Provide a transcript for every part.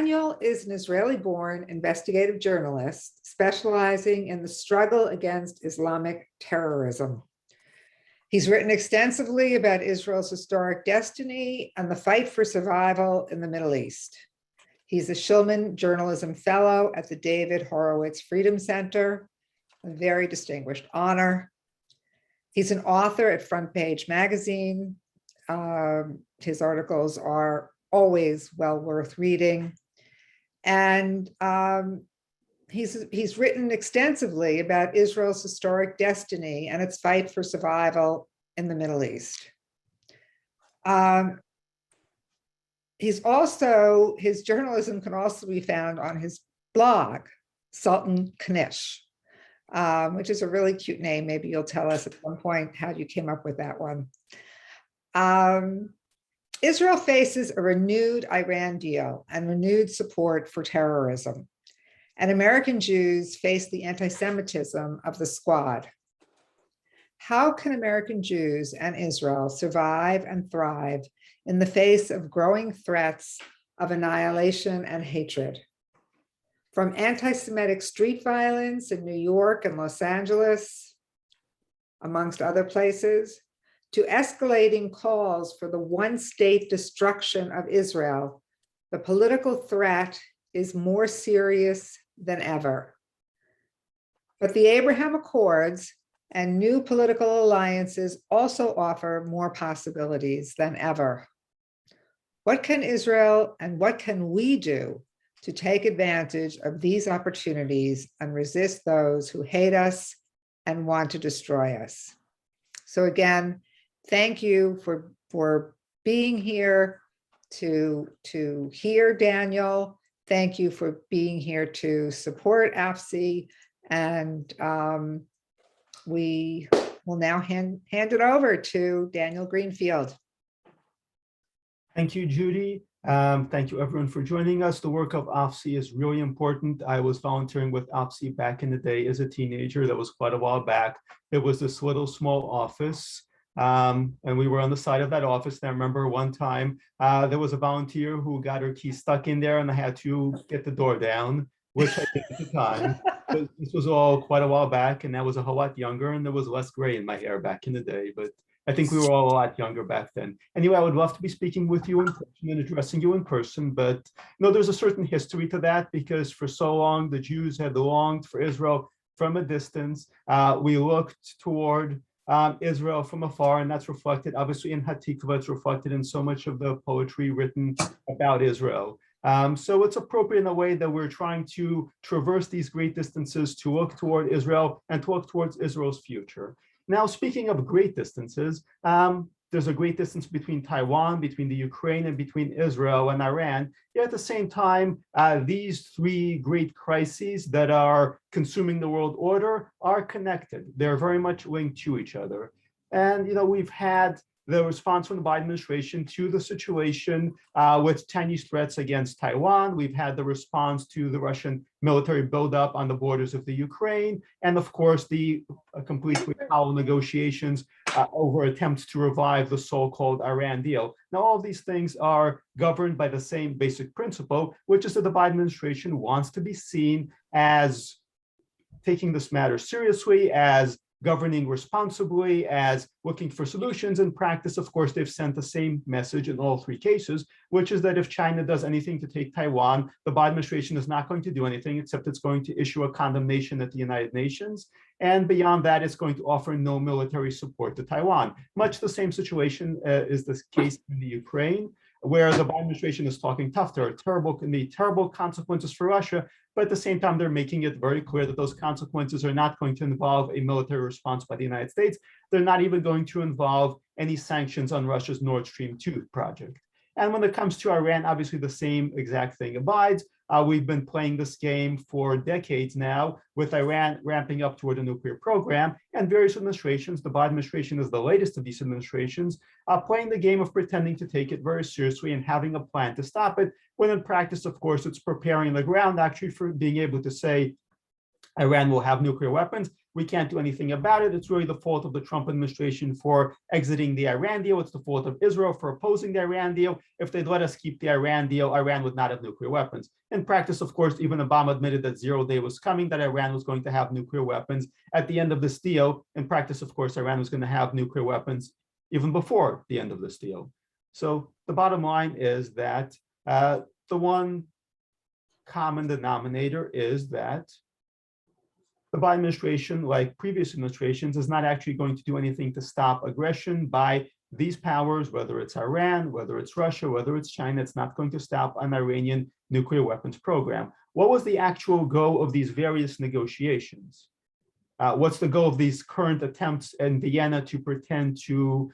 Daniel is an Israeli-born investigative journalist specializing in the struggle against Islamic terrorism. He's written extensively about Israel's historic destiny and the fight for survival in the Middle East. He's a Shillman Journalism Fellow at the David Horowitz Freedom Center, a very distinguished honor. He's an author at FrontPage Magazine. His articles are always well worth reading. And he's written extensively about Israel's historic destiny and its fight for survival in the Middle East. His journalism can also be found on his blog, Sultan Knish, which is a really cute name. Maybe you'll tell us at some point how you came up with that one. Israel faces a renewed Iran deal and renewed support for terrorism. And American Jews face the anti-Semitism of the Squad. How can American Jews and Israel survive and thrive in the face of growing threats of annihilation and hatred? From anti-Semitic street violence in New York and Los Angeles, amongst other places, to escalating calls for the one-state destruction of Israel, the political threat is more serious than ever. But the Abraham Accords and new political alliances also offer more possibilities than ever. What can Israel and what can we do to take advantage of these opportunities and resist those who hate us and want to destroy us? So again, thank you for being here to hear Daniel. Thank you for being here to support AFSI. And we will now hand it over to Daniel Greenfield. Thank you, Judy. Thank you everyone for joining us. The work of AFSI is really important. I was volunteering with AFSI back in the day as a teenager. That was quite a while back. It was this little small office. And we were on the side of that office. And I remember one time there was a volunteer who got her key stuck in there and I had to get the door down, which I did at the time. But this was all quite a while back and I was a whole lot younger and there was less gray in my hair back in the day. But I think we were all a lot younger back then. Anyway, I would love to be speaking with you in person and addressing you in person, but there's a certain history to that because for so long, the Jews had longed for Israel from a distance. We looked toward Israel from afar, and that's reflected obviously in Hatikva. It's reflected in so much of the poetry written about Israel. So it's appropriate in a way that we're trying to traverse these great distances to look toward Israel and to look towards Israel's future. Now, speaking of great distances, there's a great distance between Taiwan, between the Ukraine, and between Israel and Iran. Yet at the same time, these three great crises that are consuming the world order are connected. They're very much linked to each other. And, we've had the response from the Biden administration to the situation with Chinese threats against Taiwan. We've had the response to the Russian military buildup on the borders of the Ukraine. And of course, the completely foul negotiations over attempts to revive the so-called Iran deal. Now, all of these things are governed by the same basic principle, which is that the Biden administration wants to be seen as taking this matter seriously, as governing responsibly, as looking for solutions. In practice, of course, they've sent the same message in all three cases, which is that if China does anything to take Taiwan, the Biden administration is not going to do anything except it's going to issue a condemnation at the United Nations. And beyond that, it's going to offer no military support to Taiwan. Much the same situation is the case in the Ukraine, where the Biden administration is talking tough. There can be terrible consequences for Russia, but at the same time, they're making it very clear that those consequences are not going to involve a military response by the United States. They're not even going to involve any sanctions on Russia's Nord Stream 2 project. And when it comes to Iran, obviously the same exact thing abides. We've been playing this game for decades now with Iran ramping up toward a nuclear program, and various administrations, the Biden administration is the latest of these administrations, playing the game of pretending to take it very seriously and having a plan to stop it, when in practice, of course, it's preparing the ground actually for being able to say Iran will have nuclear weapons we can't do anything about it. It's really the fault of the Trump administration for exiting the Iran deal. It's the fault of Israel for opposing the Iran deal. If they'd let us keep the Iran deal, Iran would not have nuclear weapons. In practice, of course, even Obama admitted that zero day was coming, that Iran was going to have nuclear weapons. At the end of this deal, in practice, of course, Iran was going to have nuclear weapons even before the end of this deal. So the bottom line is that the one common denominator is that the Biden administration, like previous administrations, is not actually going to do anything to stop aggression by these powers, whether it's Iran, whether it's Russia, whether it's China. It's not going to stop an Iranian nuclear weapons program. What was the actual goal of these various negotiations? What's the goal of these current attempts in Vienna to pretend to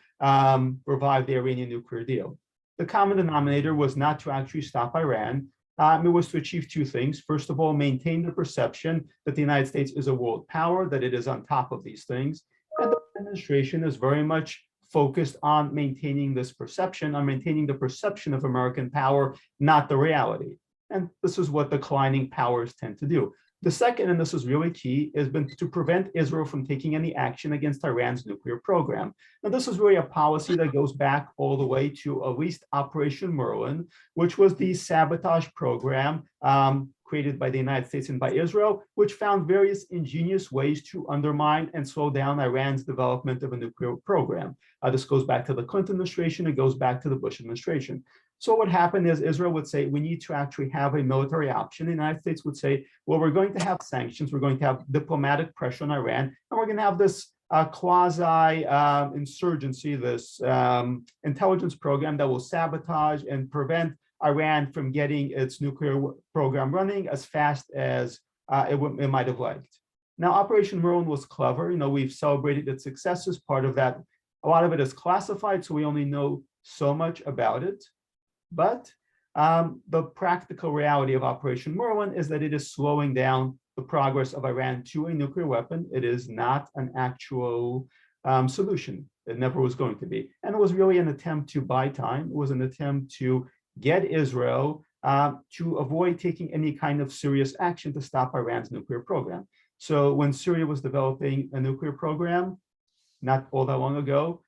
revive the Iranian nuclear deal? The common denominator was not to actually stop Iran. It was to achieve two things. First of all, maintain the perception that the United States is a world power, that it is on top of these things. And the administration is very much focused on maintaining this perception, on maintaining the perception of American power, not the reality. And this is what declining powers tend to do. The second, and this is really key, has been to prevent Israel from taking any action against Iran's nuclear program. Now, this is really a policy that goes back all the way to at least Operation Merlin, which was the sabotage program created by the United States and by Israel, which found various ingenious ways to undermine and slow down Iran's development of a nuclear program. This goes back to the Clinton administration, it goes back to the Bush administration. So what happened is Israel would say, we need to actually have a military option. The United States would say, well, we're going to have sanctions, we're going to have diplomatic pressure on Iran, and we're going to have this quasi-insurgency, this intelligence program that will sabotage and prevent Iran from getting its nuclear program running as fast as it might have liked. Now, Operation Merlin was clever. You know, we've celebrated its successes. Part of that, a lot of it is classified, so we only know so much about it. But the practical reality of Operation Merlin is that it is slowing down the progress of Iran to a nuclear weapon. It is not an actual solution. It never was going to be. And it was really an attempt to buy time. It was an attempt to get Israel to avoid taking any kind of serious action to stop Iran's nuclear program. So when Syria was developing a nuclear program, not all that long ago,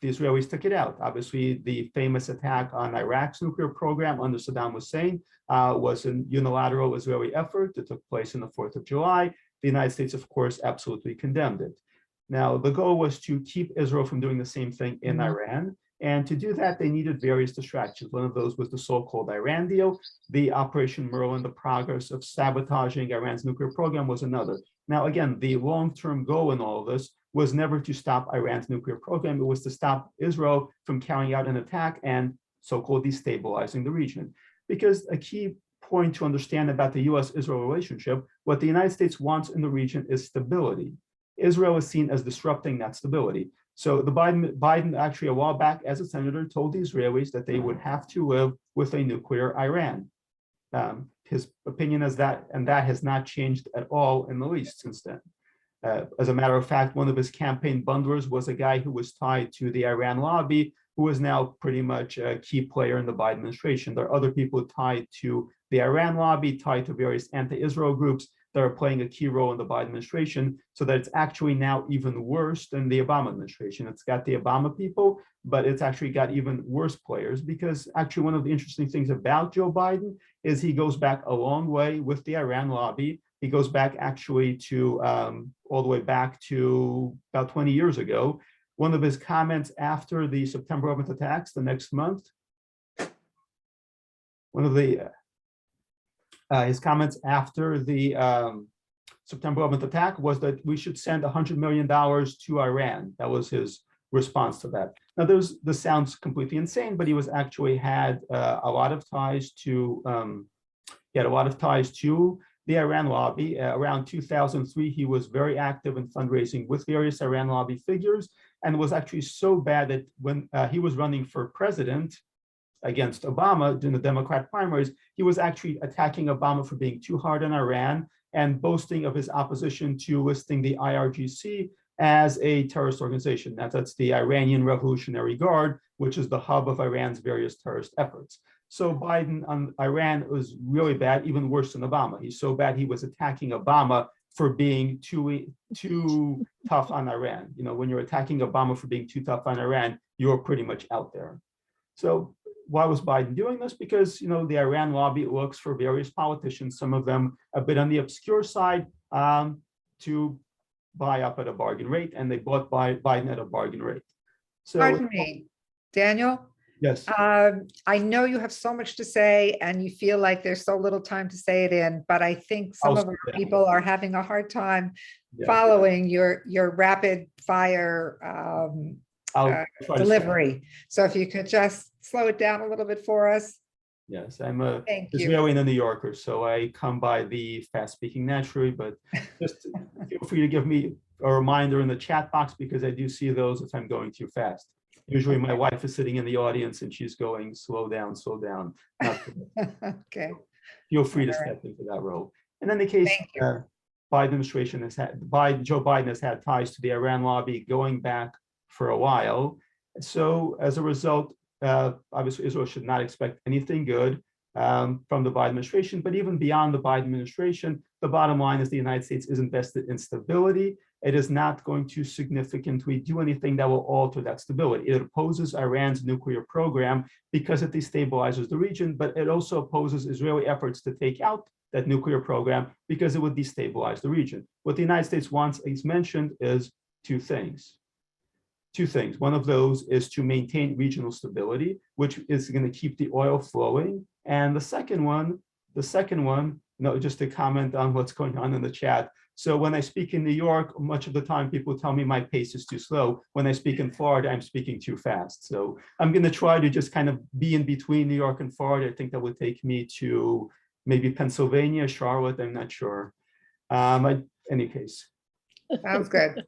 the Israelis took it out. Obviously, the famous attack on Iraq's nuclear program under Saddam Hussein was a unilateral Israeli effort that took place on the 4th of July. The United States, of course, absolutely condemned it. Now, the goal was to keep Israel from doing the same thing in Iran. And to do that, they needed various distractions. One of those was the so-called Iran deal. The Operation Merlin, the progress of sabotaging Iran's nuclear program was another. Now, again, the long-term goal in all of this was never to stop Iran's nuclear program. It was to stop Israel from carrying out an attack and so-called destabilizing the region. Because a key point to understand about the U.S.-Israel relationship, what the United States wants in the region is stability. Israel is seen as disrupting that stability. So the Biden actually a while back as a senator told the Israelis that they would have to live with a nuclear Iran. His opinion is that, and that has not changed at all in the least since then. As a matter of fact, one of his campaign bundlers was a guy who was tied to the Iran lobby, who is now pretty much a key player in the Biden administration. There are other people tied to the Iran lobby, tied to various anti-Israel groups that are playing a key role in the Biden administration, so that it's actually now even worse than the Obama administration. It's got the Obama people, but it's actually got even worse players, because actually one of the interesting things about Joe Biden is he goes back a long way with the Iran lobby. He goes back actually to all the way back to about 20 years ago. One of his comments after the September 11th attacks the next month, one of the his comments after the September 11th attack was that we should send $100 million to Iran. That was his response to that. Now, this sounds completely insane, but he was actually had a lot of ties to the Iran lobby. Around 2003, he was very active in fundraising with various Iran lobby figures, and was actually so bad that when he was running for president against Obama in the Democrat primaries, he was actually attacking Obama for being too hard on Iran and boasting of his opposition to listing the IRGC as a terrorist organization. That's the Iranian Revolutionary Guard, which is the hub of Iran's various terrorist efforts. So Biden on Iran was really bad, even worse than Obama. He's so bad he was attacking Obama for being too tough on Iran. You know, when you're attacking Obama for being too tough on Iran, you're pretty much out there. So why was Biden doing this? Because, you know, the Iran lobby looks for various politicians, some of them a bit on the obscure side, to buy up at a bargain rate, and they bought Biden at a bargain rate. So, Pardon me, Daniel. yes. I know you have so much to say and you feel like there's so little time to say it in, but I think some of our people are having a hard time following your rapid fire delivery. So if you could just slow it down a little bit for us. Yes, I'm a Israeli and a New Yorker, so I come by the fast speaking naturally, but just feel free to give me a reminder in the chat box, because I do see those if I'm going too fast. Usually my wife is sitting in the audience and she's going, slow down, slow down. Okay. Feel free to step into that role. And in the case, Biden administration has had, Joe Biden has had ties to the Iran lobby going back for a while. So as a result, obviously Israel should not expect anything good from the Biden administration, but even beyond the Biden administration, the bottom line is the United States is invested in stability. It is not going to significantly do anything that will alter that stability. It opposes Iran's nuclear program because it destabilizes the region, but it also opposes Israeli efforts to take out that nuclear program because it would destabilize the region. What the United States wants, as mentioned, is two things. One of those is to maintain regional stability, which is going to keep the oil flowing. And the second one, just to comment on what's going on in the chat. So when I speak in New York, much of the time people tell me my pace is too slow. When I speak in Florida, I'm speaking too fast. So I'm going to try to just kind of be in between New York and Florida. I think that would take me to maybe Pennsylvania, Charlotte, I'm not sure. Any case. Sounds good.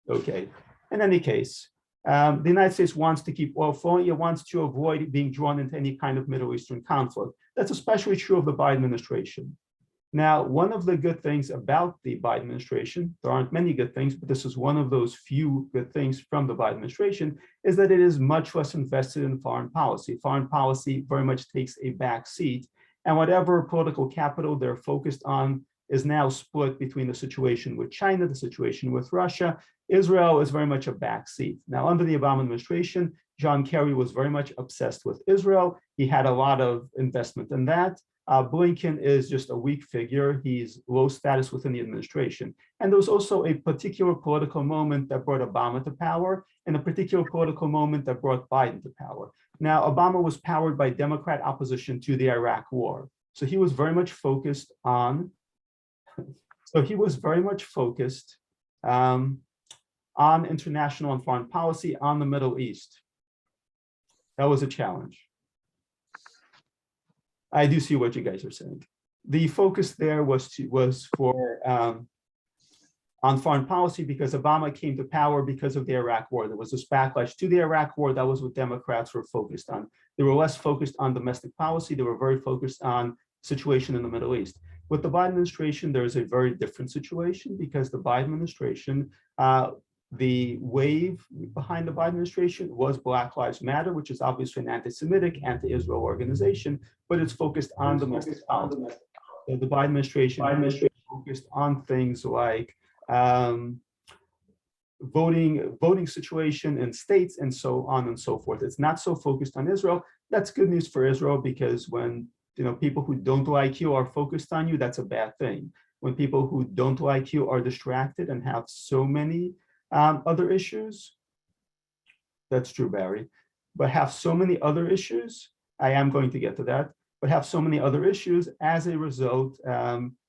Okay. In any case, the United States wants to keep oil flowing. It wants to avoid being drawn into any kind of Middle Eastern conflict. That's especially true of the Biden administration. Now, one of the good things about the Biden administration, there aren't many good things, but this is one of those few good things from the Biden administration, is that it is much less invested in foreign policy. Foreign policy very much takes a back seat, and whatever political capital they're focused on is now split between the situation with China, the situation with Russia. Israel is very much a backseat. Now, under the Obama administration, John Kerry was very much obsessed with Israel. He had a lot of investment in that. Blinken is just a weak figure. He's low status within the administration. And there was also a particular political moment that brought Obama to power and a particular political moment that brought Biden to power. Now, Obama was powered by Democrat opposition to the Iraq war. So he was very much focused on on international and foreign policy on the Middle East. That was a challenge. I do see what you guys are saying. The focus there was on foreign policy because Obama came to power because of the Iraq war. There was this backlash to the Iraq war. That was what Democrats were focused on. They were less focused on domestic policy. They were very focused on situation in the Middle East. With the Biden administration, there is a very different situation because the Biden administration, the wave behind the Biden administration was Black Lives Matter, which is obviously an anti-Semitic, anti-Israel organization, but it's focused on domestic policy. So the Biden administration focused on things like voting situation in states and so on and so forth. It's not so focused on Israel. That's good news for Israel because when people who don't like you are focused on you, that's a bad thing. When people who don't like you are distracted and have so many other issues, that's true, Barry, but have so many other issues, I am going to get to that, but have so many other issues, as a result,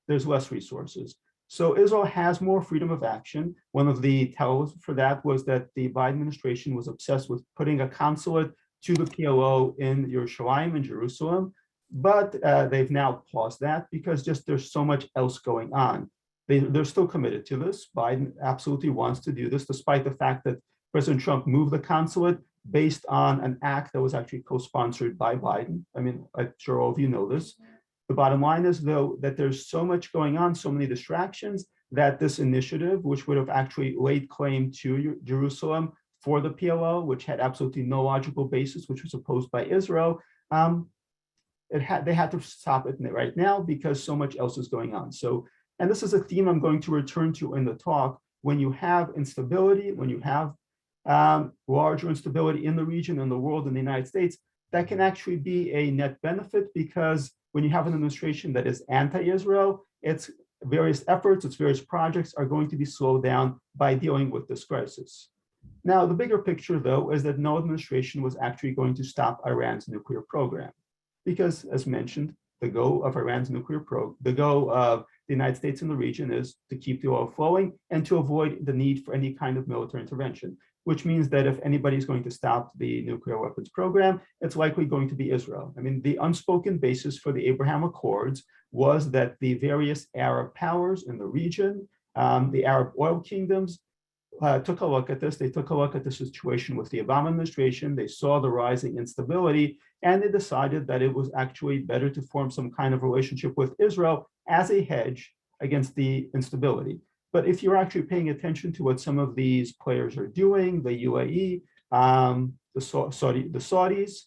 there's less resources. So Israel has more freedom of action. One of the tells for that was that the Biden administration was obsessed with putting a consulate to the PLO in Yerushalayim, in Jerusalem, but they've now paused that because just there's so much else going on. They're still committed to this. Biden absolutely wants to do this, despite the fact that President Trump moved the consulate based on an act that was actually co-sponsored by Biden. I mean, I'm sure all of you know this. The bottom line is, though, that there's so much going on, so many distractions, that this initiative, which would have actually laid claim to Jerusalem for the PLO, which had absolutely no logical basis, which was opposed by Israel, they had to stop it right now because so much else is going on. So And this is a theme I'm going to return to in the talk. When you have instability, when you have larger instability in the region, in the world, in the United States, that can actually be a net benefit, because when you have an administration that is anti-Israel, its various efforts, its various projects are going to be slowed down by dealing with this crisis. Now, the bigger picture, though, is that no administration was actually going to stop Iran's nuclear program, because, as mentioned, the goal of Iran's the goal of the United States in the region is to keep the oil flowing and to avoid the need for any kind of military intervention, which means that if anybody's going to stop the nuclear weapons program, it's likely going to be Israel. I mean, the unspoken basis for the Abraham Accords was that the various Arab powers in the region, the Arab oil kingdoms, took a look at this. They took a look at the situation with the Obama administration. They saw the rising instability, and they decided that it was actually better to form some kind of relationship with Israel as a hedge against the instability. But if you're actually paying attention to what some of these players are doing, the UAE, the Saudis,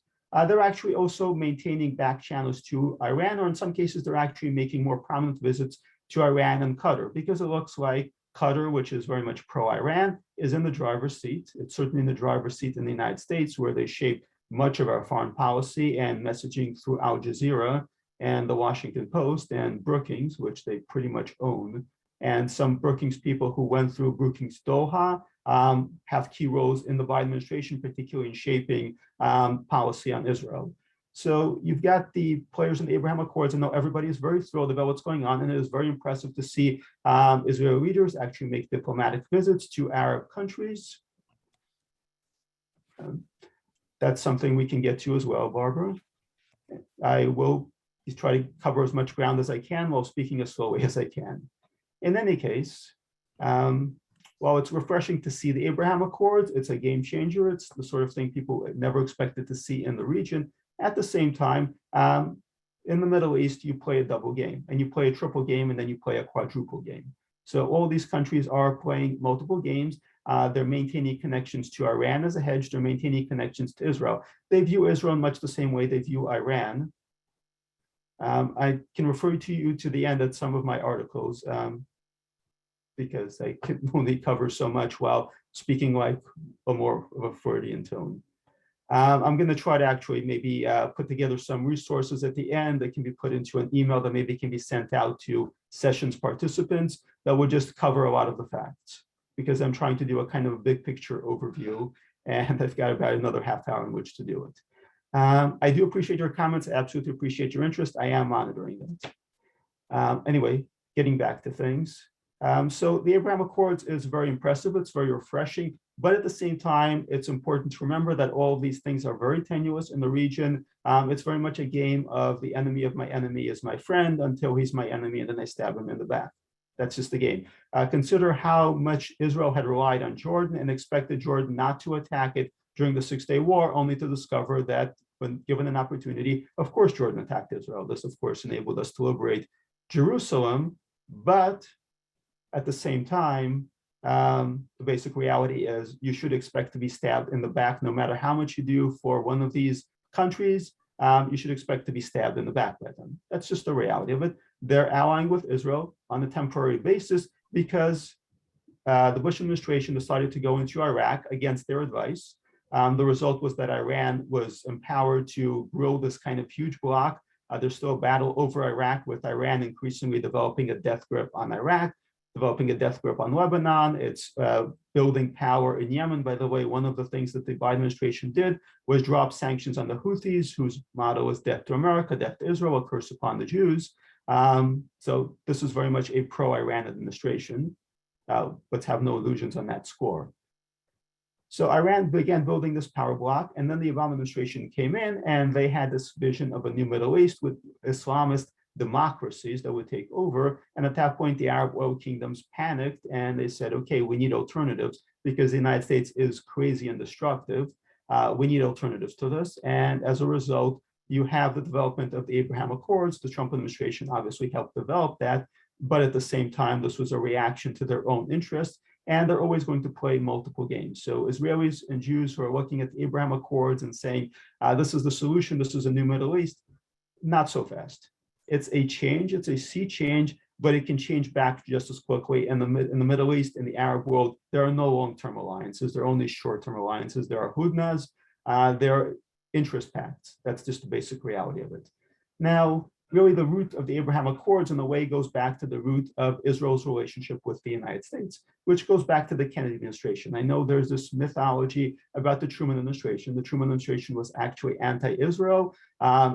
they're actually also maintaining back channels to Iran, or in some cases, they're actually making more prominent visits to Iran and Qatar, because it looks like Qatar, which is very much pro-Iran, is in the driver's seat. It's certainly in the driver's seat in the United States, where they shape much of our foreign policy and messaging through Al Jazeera and the Washington Post and Brookings, which they pretty much own. And some Brookings people who went through Brookings Doha have key roles in the Biden administration, particularly in shaping policy on Israel. So you've got the players in the Abraham Accords, and now everybody is very thrilled about what's going on, and it is very impressive to see Israeli leaders actually make diplomatic visits to Arab countries. That's something we can get to as well, Barbara. I will try to cover as much ground as I can while speaking as slowly as I can. In any case, while it's refreshing to see the Abraham Accords, it's a game changer. It's the sort of thing people never expected to see in the region. At the same time, in the Middle East, you play a double game, and you play a triple game, and then you play a quadruple game. So all these countries are playing multiple games. They're maintaining connections to Iran as a hedge. They're maintaining connections to Israel. They view Israel in much the same way they view Iran. I can refer to you to the end of some of my articles, because I can only cover so much while speaking like a more of a Freudian tone. I'm going to try to actually maybe put together some resources at the end that can be put into an email that maybe can be sent out to sessions participants that would just cover a lot of the facts, because I'm trying to do a kind of a big picture overview, and I've got about another half hour in which to do it. I do appreciate your comments. I absolutely appreciate your interest. I am monitoring it. Anyway, getting back to things. So the Abraham Accords is very impressive. It's very refreshing, but at the same time, it's important to remember that all of these things are very tenuous in the region. It's very much a game of the enemy of my enemy is my friend until he's my enemy, and then I stab him in the back. That's just the game. Consider how much Israel had relied on Jordan and expected Jordan not to attack it during the Six-Day War, only to discover that when given an opportunity, of course, Jordan attacked Israel. This, of course, enabled us to liberate Jerusalem, but at the same time, the basic reality is you should expect to be stabbed in the back. No matter how much you do for one of these countries, you should expect to be stabbed in the back by them. That's just the reality of it. They're allying with Israel on a temporary basis because the Bush administration decided to go into Iraq against their advice. The result was that Iran was empowered to grow this kind of huge bloc. There's still a battle over Iraq, with Iran increasingly developing a death grip on Iraq, developing a death grip on Lebanon. It's building power in Yemen. By the way, one of the things that the Biden administration did was drop sanctions on the Houthis, whose motto is death to America, death to Israel, a curse upon the Jews. So this is very much a pro-Iran administration. Let's have no illusions on that score. So Iran began building this power bloc, and then the Obama administration came in, and they had this vision of a new Middle East with Islamist democracies that would take over. And at that point, the Arab oil kingdoms panicked, and they said, okay, we need alternatives because the United States is crazy and destructive. We need alternatives to this. And as a result, you have the development of the Abraham Accords. The Trump administration obviously helped develop that, but at the same time, this was a reaction to their own interests. And they're always going to play multiple games. So Israelis and Jews who are looking at the Abraham Accords and saying, this is the solution, this is a new Middle East, not so fast. It's a change, it's a sea change, but it can change back just as quickly. In the Middle East, in the Arab world, there are no long-term alliances. There are only short-term alliances. There are hudnas. There are interest pacts. That's just the basic reality of it. Now, really the root of the Abraham Accords in a way goes back to the root of Israel's relationship with the United States, which goes back to the Kennedy administration. I know there's this mythology about the Truman administration. The Truman administration was actually anti-Israel.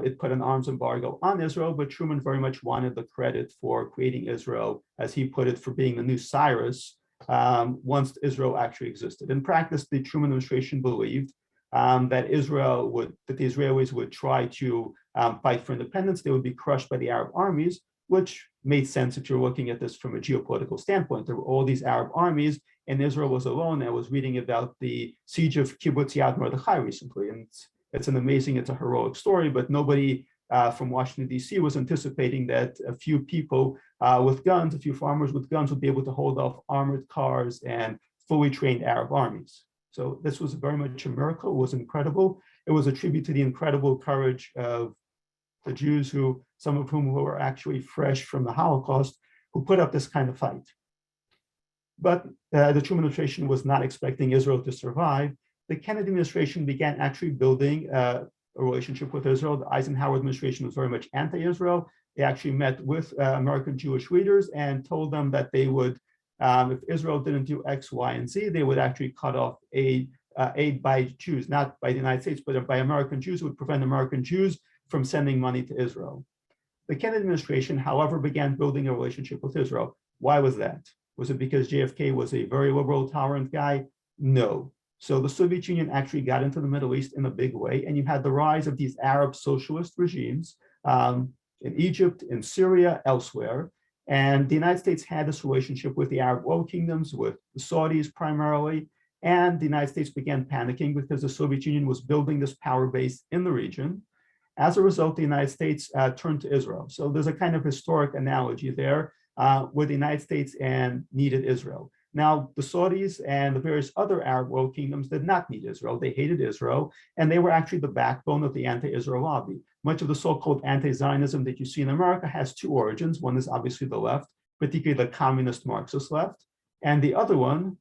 It put an arms embargo on Israel, but Truman very much wanted the credit for creating Israel, as he put it, for being the new Cyrus once Israel actually existed. In practice, the Truman administration believed that the Israelis would try to fight for independence. They would be crushed by the Arab armies, which made sense if you're looking at this from a geopolitical standpoint. There were all these Arab armies, and Israel was alone. I was reading about the siege of Kibbutz Yad Mordechai recently, and it's a heroic story, but nobody from Washington, D.C. was anticipating that a few people with guns, a few farmers with guns would be able to hold off armored cars and fully trained Arab armies. So this was very much a miracle. It was incredible. It was a tribute to the incredible courage of the Jews, some of whom were actually fresh from the Holocaust, who put up this kind of fight. But the Truman administration was not expecting Israel to survive. The Kennedy administration began actually building a relationship with Israel. The Eisenhower administration was very much anti-Israel. They actually met with American Jewish leaders and told them that they would, if Israel didn't do X, Y, and Z, they would actually cut off aid by Jews, not by the United States, but by American Jews. It would prevent American Jews from sending money to Israel. The Kennedy administration, however, began building a relationship with Israel. Why was that? Was it because JFK was a very liberal, tolerant guy? No. So the Soviet Union actually got into the Middle East in a big way, and you had the rise of these Arab socialist regimes in Egypt, in Syria, elsewhere. And the United States had this relationship with the Arab oil kingdoms, with the Saudis primarily, and the United States began panicking because the Soviet Union was building this power base in the region. As a result, the United States turned to Israel. So there's a kind of historic analogy there where the United States needed Israel. Now, the Saudis and the various other Arab world kingdoms did not need Israel. They hated Israel, and they were actually the backbone of the anti-Israel lobby. Much of the so-called anti-Zionism that you see in America has two origins. One is obviously the left, particularly the communist Marxist left. And the other one,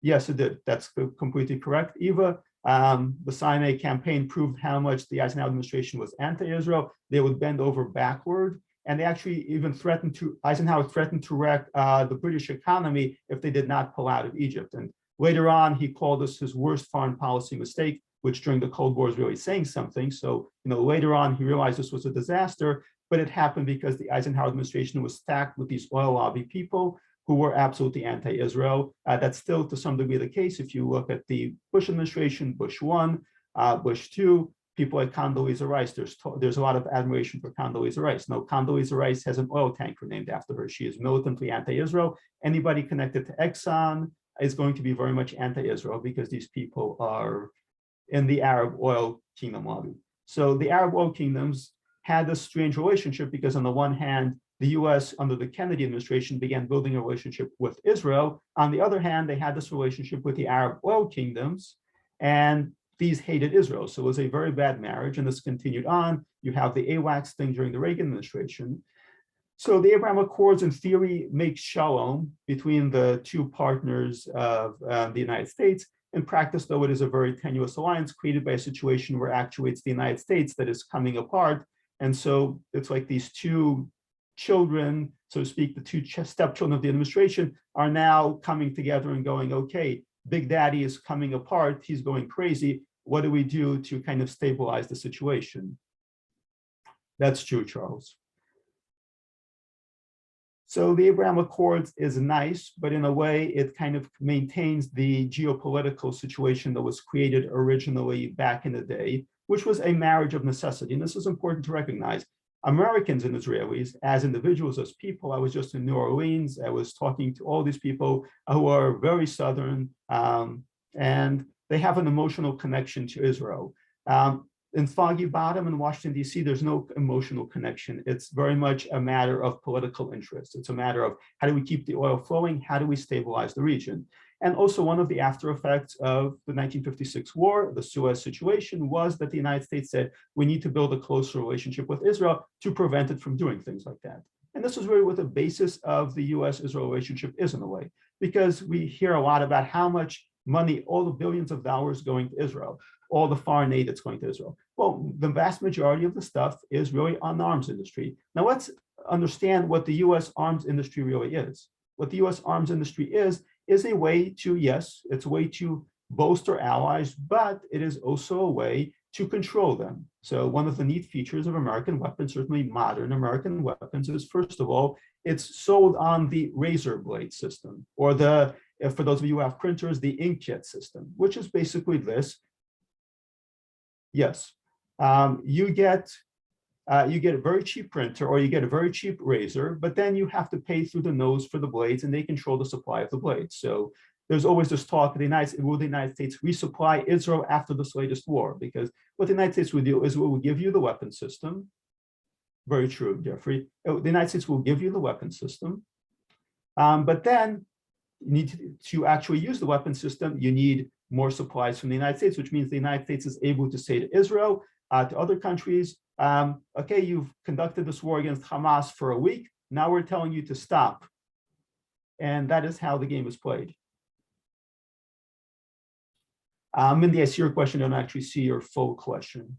yes, it did. That's completely correct, Eva. The Sinai campaign proved how much the Eisenhower administration was anti-Israel. They would bend over backward. And they actually even Eisenhower threatened to wreck the British economy if they did not pull out of Egypt. And later on, he called this his worst foreign policy mistake, which during the Cold War is really saying something. So, later on, he realized this was a disaster, but it happened because the Eisenhower administration was stacked with these oil lobby people who were absolutely anti-Israel. That's still to some degree the case. If you look at the Bush administration, Bush 1, Bush 2, people like Condoleezza Rice, there's a lot of admiration for Condoleezza Rice. No, Condoleezza Rice has an oil tanker named after her. She is militantly anti-Israel. Anybody connected to Exxon is going to be very much anti-Israel because these people are in the Arab oil kingdom lobby. So the Arab oil kingdoms had this strange relationship because on the one hand, the US under the Kennedy administration began building a relationship with Israel. On the other hand, they had this relationship with the Arab oil kingdoms, and these hated Israel. So it was a very bad marriage, and this continued on. You have the AWACS thing during the Reagan administration. So the Abraham Accords, in theory, make shalom between the two partners of the United States. In practice, though, it is a very tenuous alliance created by a situation where actually it's the United States that is coming apart. And so it's like these two children, so to speak, the two stepchildren of the administration are now coming together and going, okay, Big Daddy is coming apart, he's going crazy. What do we do to kind of stabilize the situation? That's true, Charles. So the Abraham Accords is nice, but in a way it kind of maintains the geopolitical situation that was created originally back in the day, which was a marriage of necessity. And this is important to recognize. Americans and Israelis, as individuals, as people, I was just in New Orleans, I was talking to all these people who are very Southern, and they have an emotional connection to Israel. In Foggy Bottom in Washington, D.C., there's no emotional connection. It's very much a matter of political interest. It's a matter of how do we keep the oil flowing? How do we stabilize the region? And also one of the after effects of the 1956 war, the Suez situation, was that the United States said, we need to build a closer relationship with Israel to prevent it from doing things like that. And this is really what the basis of the US-Israel relationship is in a way, because we hear a lot about how much money, all the billions of dollars going to Israel, all the foreign aid that's going to Israel. Well, the vast majority of the stuff is really on the arms industry. Now let's understand what the US arms industry really is. What the US arms industry is a way to, yes, it's a way to bolster allies, but it is also a way to control them. So one of the neat features of American weapons, certainly modern American weapons, is first of all, it's sold on the razor blade system, or the, for those of you who have printers, the inkjet system, which is basically this. Yes, you get a very cheap printer, or you get a very cheap razor, but then you have to pay through the nose for the blades, and they control the supply of the blades. So there's always this talk of will the United States resupply Israel after this latest war? Because what the United States would do is it will give you the weapon system. Very true, Jeffrey. The United States will give you the weapon system, but then you need to actually use the weapon system. You need more supplies from the United States, which means the United States is able to say to Israel, to other countries, okay, you've conducted this war against Hamas for a week. Now we're telling you to stop. And that is how the game is played. Mindy, I see your question. I don't actually see your full question.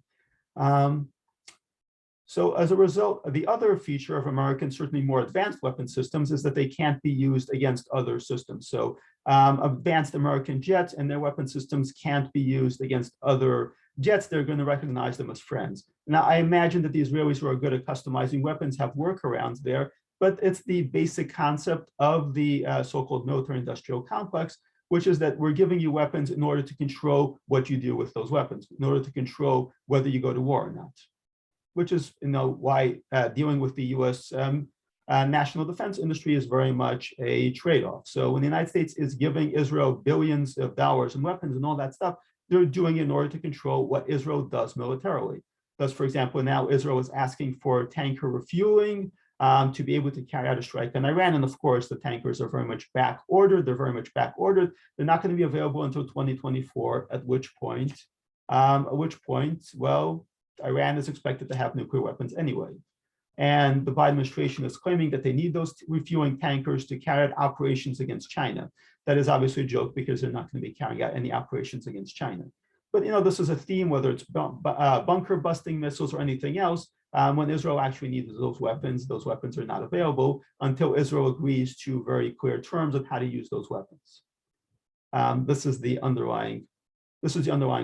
So as a result, the other feature of American, certainly more advanced weapon systems, is that they can't be used against other systems. So advanced American jets and their weapon systems can't be used against other jets. They're going to recognize them as friends. Now, I imagine that the Israelis who are good at customizing weapons have workarounds there, but it's the basic concept of the so-called military-industrial complex, which is that we're giving you weapons in order to control what you do with those weapons, in order to control whether you go to war or not, which is, why dealing with the U.S. National defense industry is very much a trade-off. So when the United States is giving Israel billions of dollars in weapons and all that stuff, they're doing it in order to control what Israel does militarily. Thus, for example, now Israel is asking for tanker refueling to be able to carry out a strike on Iran. And of course, the tankers are very much back ordered. They're very much back ordered. They're not going to be available until 2024, at which point, well, Iran is expected to have nuclear weapons anyway. And the Biden administration is claiming that they need those refueling tankers to carry out operations against China. That is obviously a joke, because they're not going to be carrying out any operations against China. But this is a theme, whether it's bunker busting missiles or anything else. When Israel actually needs those weapons are not available until Israel agrees to very clear terms of how to use those weapons. This is the underlying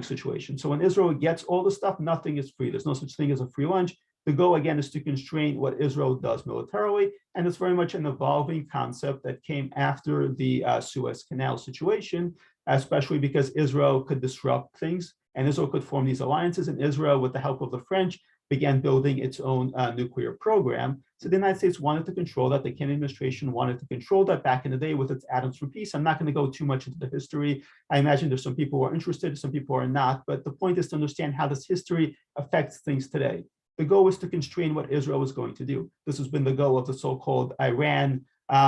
situation. So when Israel gets all the stuff, nothing is free. There's no such thing as a free lunch. The goal, again, is to constrain what Israel does militarily. And it's very much an evolving concept that came after the Suez Canal situation, especially because Israel could disrupt things and Israel could form these alliances. And Israel, with the help of the French, began building its own nuclear program. So the United States wanted to control that. The Kennedy administration wanted to control that back in the day with its atoms for peace. I'm not going to go too much into the history. I imagine there's some people who are interested, some people who are not. But the point is to understand how this history affects things today. The goal is to constrain what Israel is going to do. This has been the goal of the so-called Iran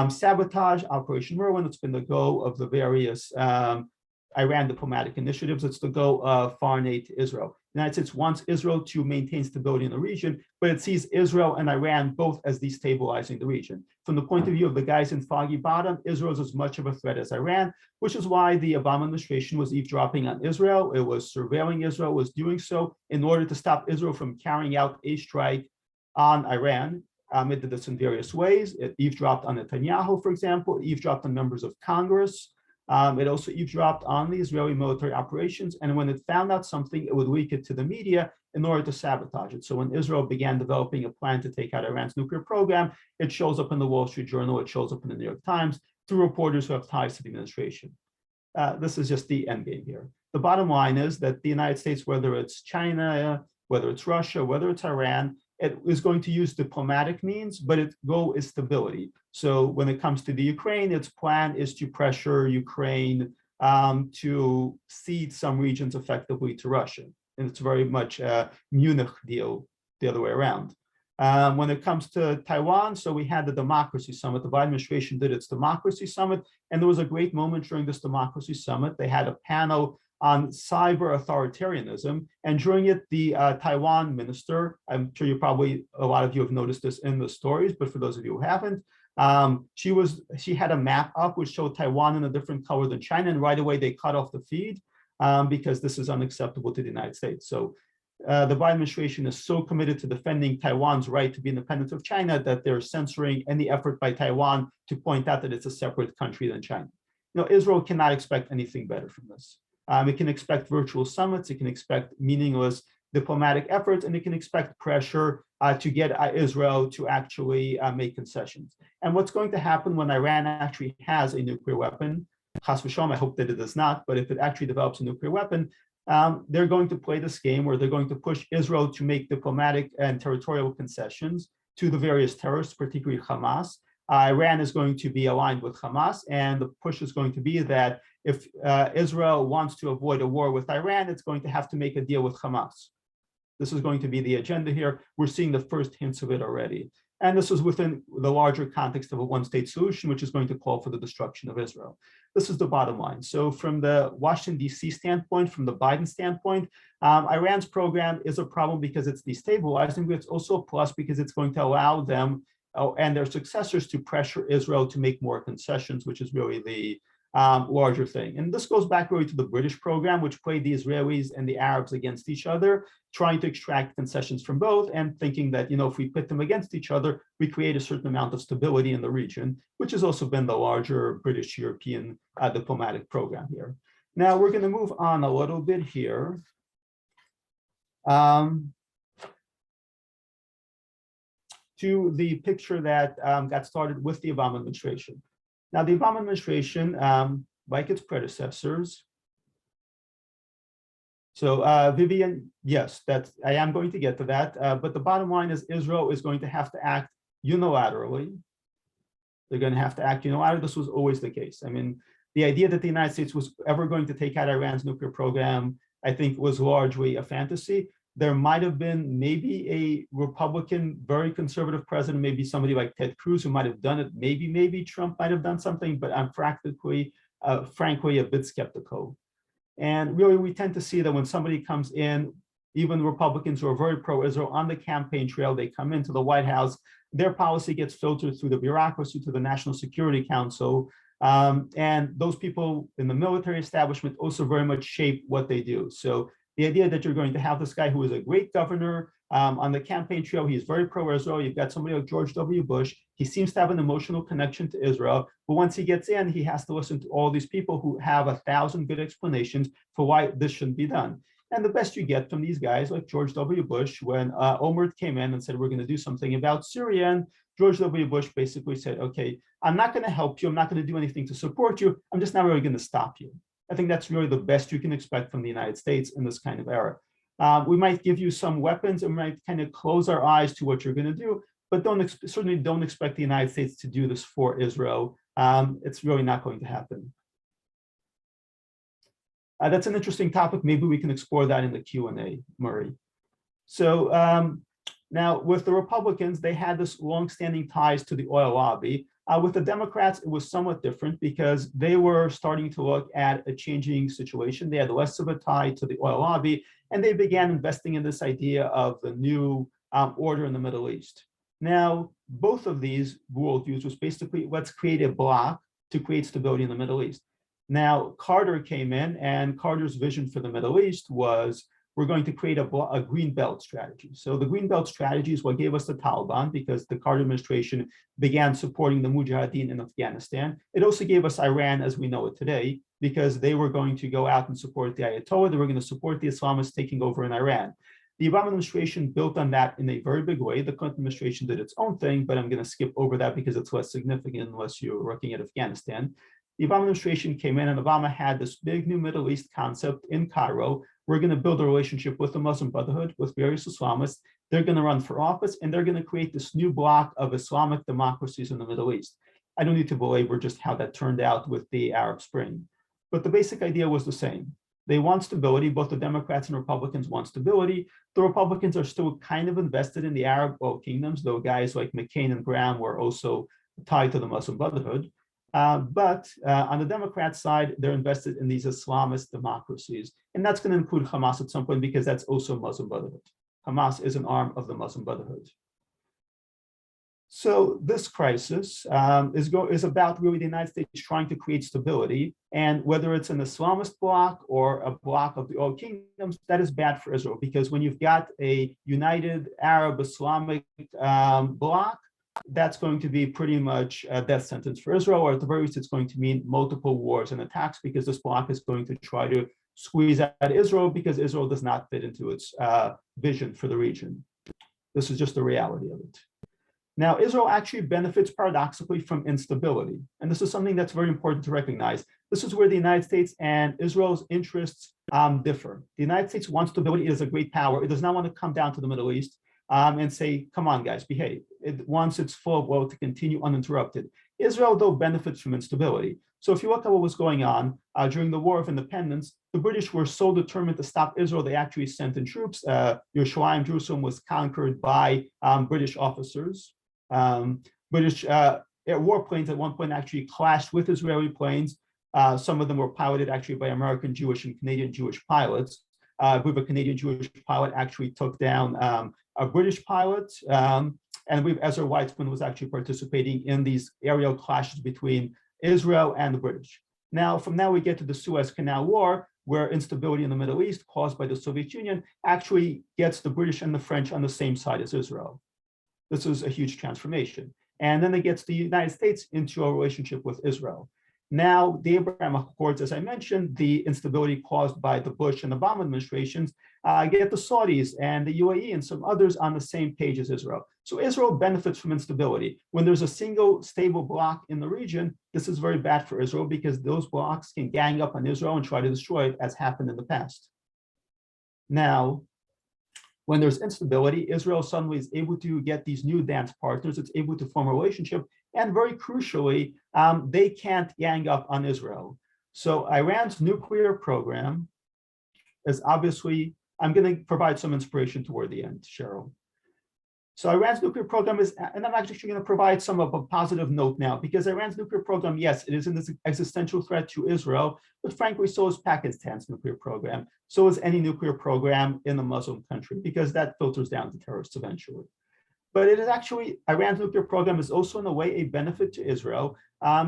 sabotage, Operation Merwin. It's been the goal of the various Iran diplomatic initiatives. It's the goal of foreign aid to Israel. The United States wants Israel to maintain stability in the region, but it sees Israel and Iran both as destabilizing the region. From the point of view of the guys in Foggy Bottom, Israel is as much of a threat as Iran, which is why the Obama administration was eavesdropping on Israel. It was surveilling Israel, was doing so in order to stop Israel from carrying out a strike on Iran. It did this in various ways. It eavesdropped on Netanyahu, for example. It eavesdropped on members of Congress. It also eavesdropped on the Israeli military operations. And when it found out something, it would leak it to the media in order to sabotage it. So when Israel began developing a plan to take out Iran's nuclear program, it shows up in the Wall Street Journal, it shows up in the New York Times, through reporters who have ties to the administration. This is just the end game here. The bottom line is that the United States, whether it's China, whether it's Russia, whether it's Iran, it is going to use diplomatic means, but its goal is stability. So when it comes to the Ukraine, its plan is to pressure Ukraine to cede some regions effectively to Russia. And it's very much a Munich deal the other way around. When it comes to Taiwan, so we had the Democracy Summit. The Biden administration did its Democracy Summit, and there was a great moment during this Democracy Summit. They had a panel on cyber authoritarianism. And during it, the Taiwan minister, I'm sure a lot of you have noticed this in the stories, but for those of you who haven't, she had a map up which showed Taiwan in a different color than China, and right away they cut off the feed because this is unacceptable to the United States. So the Biden administration is so committed to defending Taiwan's right to be independent of China that they're censoring any effort by Taiwan to point out that it's a separate country than China. Israel cannot expect anything better from this. It can expect virtual summits, it can expect meaningless diplomatic efforts, and it can expect pressure to get Israel to actually make concessions. And what's going to happen when Iran actually has a nuclear weapon, Chas v'shalom, I hope that it does not, but if it actually develops a nuclear weapon, they're going to play this game where they're going to push Israel to make diplomatic and territorial concessions to the various terrorists, particularly Hamas. Iran is going to be aligned with Hamas, and the push is going to be that if Israel wants to avoid a war with Iran, it's going to have to make a deal with Hamas. This is going to be the agenda here. We're seeing the first hints of it already. And this is within the larger context of a one-state solution, which is going to call for the destruction of Israel. This is the bottom line. So from the Washington, D.C. standpoint, from the Biden standpoint, Iran's program is a problem because it's destabilizing, but it's also a plus because it's going to allow them and their successors to pressure Israel to make more concessions, which is really the larger thing. And this goes back really to the British program, which played the Israelis and the Arabs against each other, trying to extract concessions from both and thinking that, if we pit them against each other, we create a certain amount of stability in the region, which has also been the larger British European diplomatic program here. Now we're going to move on a little bit here. To the picture that got started with the Obama administration. Now, the Obama administration, like its predecessors, so Vivian, yes, I am going to get to that, but the bottom line is Israel is going to have to act unilaterally. They're going to have to act unilaterally. This was always the case. I mean, the idea that the United States was ever going to take out Iran's nuclear program, I think, was largely a fantasy. There might have been maybe a Republican, very conservative president, maybe somebody like Ted Cruz who might have done it. Maybe Trump might have done something, but I'm frankly a bit skeptical. And really, we tend to see that when somebody comes in, even Republicans who are very pro-Israel on the campaign trail, they come into the White House, their policy gets filtered through the bureaucracy to the National Security Council. And those people in the military establishment also very much shape what they do. So the idea that you're going to have this guy who is a great governor on the campaign trail, he's very pro-Israel. You've got somebody like George W. Bush. He seems to have an emotional connection to Israel. But once he gets in, he has to listen to all these people who have 1,000 good explanations for why this shouldn't be done. And the best you get from these guys like George W. Bush, when Olmert came in and said, we're going to do something about Syria, and George W. Bush basically said, okay, I'm not going to help you. I'm not going to do anything to support you. I'm just not really going to stop you. I think that's really the best you can expect from the United States in this kind of era. We might give you some weapons and we might kind of close our eyes to what you're going to do, but certainly don't expect the United States to do this for Israel. It's really not going to happen. That's an interesting topic. Maybe we can explore that in the Q&A, Murray. So now with the Republicans, they had this longstanding ties to the oil lobby. With the Democrats, it was somewhat different because they were starting to look at a changing situation. They had less of a tie to the oil lobby, and they began investing in this idea of the new order in the Middle East. Now, both of these worldviews was basically, let's create a bloc to create stability in the Middle East. Now, Carter came in, and Carter's vision for the Middle East was, we're going to create a green belt strategy. So the green belt strategy is what gave us the Taliban, because the Carter administration began supporting the Mujahideen in Afghanistan. It also gave us Iran as we know it today, because they were going to go out and support the Ayatollah. They were going to support the Islamists taking over in Iran. The Obama administration built on that in a very big way. The Clinton administration did its own thing, but I'm going to skip over that because it's less significant unless you're looking at Afghanistan. The Obama administration came in, and Obama had this big new Middle East concept in Cairo. We're going to build a relationship with the Muslim Brotherhood, with various Islamists. They're going to run for office, and they're going to create this new bloc of Islamic democracies in the Middle East. I don't need to belabor just how that turned out with the Arab Spring, but the basic idea was the same. They want stability. Both the Democrats and Republicans want stability. The Republicans are still kind of invested in the Arab kingdoms, though guys like McCain and Graham were also tied to the Muslim Brotherhood. But on the Democrat side, they're invested in these Islamist democracies. And that's going to include Hamas at some point because that's also Muslim Brotherhood. Hamas is an arm of the Muslim Brotherhood. So this crisis is about really the United States trying to create stability. And whether it's an Islamist bloc or a bloc of the oil kingdoms, that is bad for Israel, because when you've got a united Arab Islamic bloc, that's going to be pretty much a death sentence for Israel, or at the very least, it's going to mean multiple wars and attacks, because this bloc is going to try to squeeze out Israel because Israel does not fit into its vision for the region. This is just the reality of it. Now, Israel actually benefits paradoxically from instability. And this is something that's very important to recognize. This is where the United States and Israel's interests differ. The United States wants stability. It is a great power. It does not want to come down to the Middle East and say, come on, guys, behave. It wants its full of oil to continue uninterrupted. Israel, though, benefits from instability. So if you look at what was going on during the War of Independence, the British were so determined to stop Israel, they actually sent in troops. Yerushalayim, Jerusalem, was conquered by British officers. British warplanes at one point actually clashed with Israeli planes. Some of them were piloted actually by American Jewish and Canadian Jewish pilots. I believe a Canadian Jewish pilot actually took down a British pilot. And I believe Ezra Weitzman was actually participating in these aerial clashes between Israel and the British. Now, from now we get to the Suez Canal War, where instability in the Middle East caused by the Soviet Union actually gets the British and the French on the same side as Israel. This was a huge transformation. And then it gets the United States into a relationship with Israel. Now, the Abraham Accords, as I mentioned, the instability caused by the Bush and Obama administrations, get the Saudis and the UAE and some others on the same page as Israel. So Israel benefits from instability. When there's a single stable bloc in the region, this is very bad for Israel because those blocs can gang up on Israel and try to destroy it, as happened in the past. Now, when there's instability, Israel suddenly is able to get these new dance partners. It's able to form a relationship. And very crucially, they can't gang up on Israel. So Iran's nuclear program is obviously, I'm going to provide some inspiration toward the end, Cheryl. So Iran's nuclear program is, and I'm actually going to provide some of a positive note now, because Iran's nuclear program, yes, it is an existential threat to Israel, but frankly, so is Pakistan's nuclear program. So is any nuclear program in a Muslim country, because that filters down to terrorists eventually. But it is actually, Iran's nuclear program is also in a way a benefit to Israel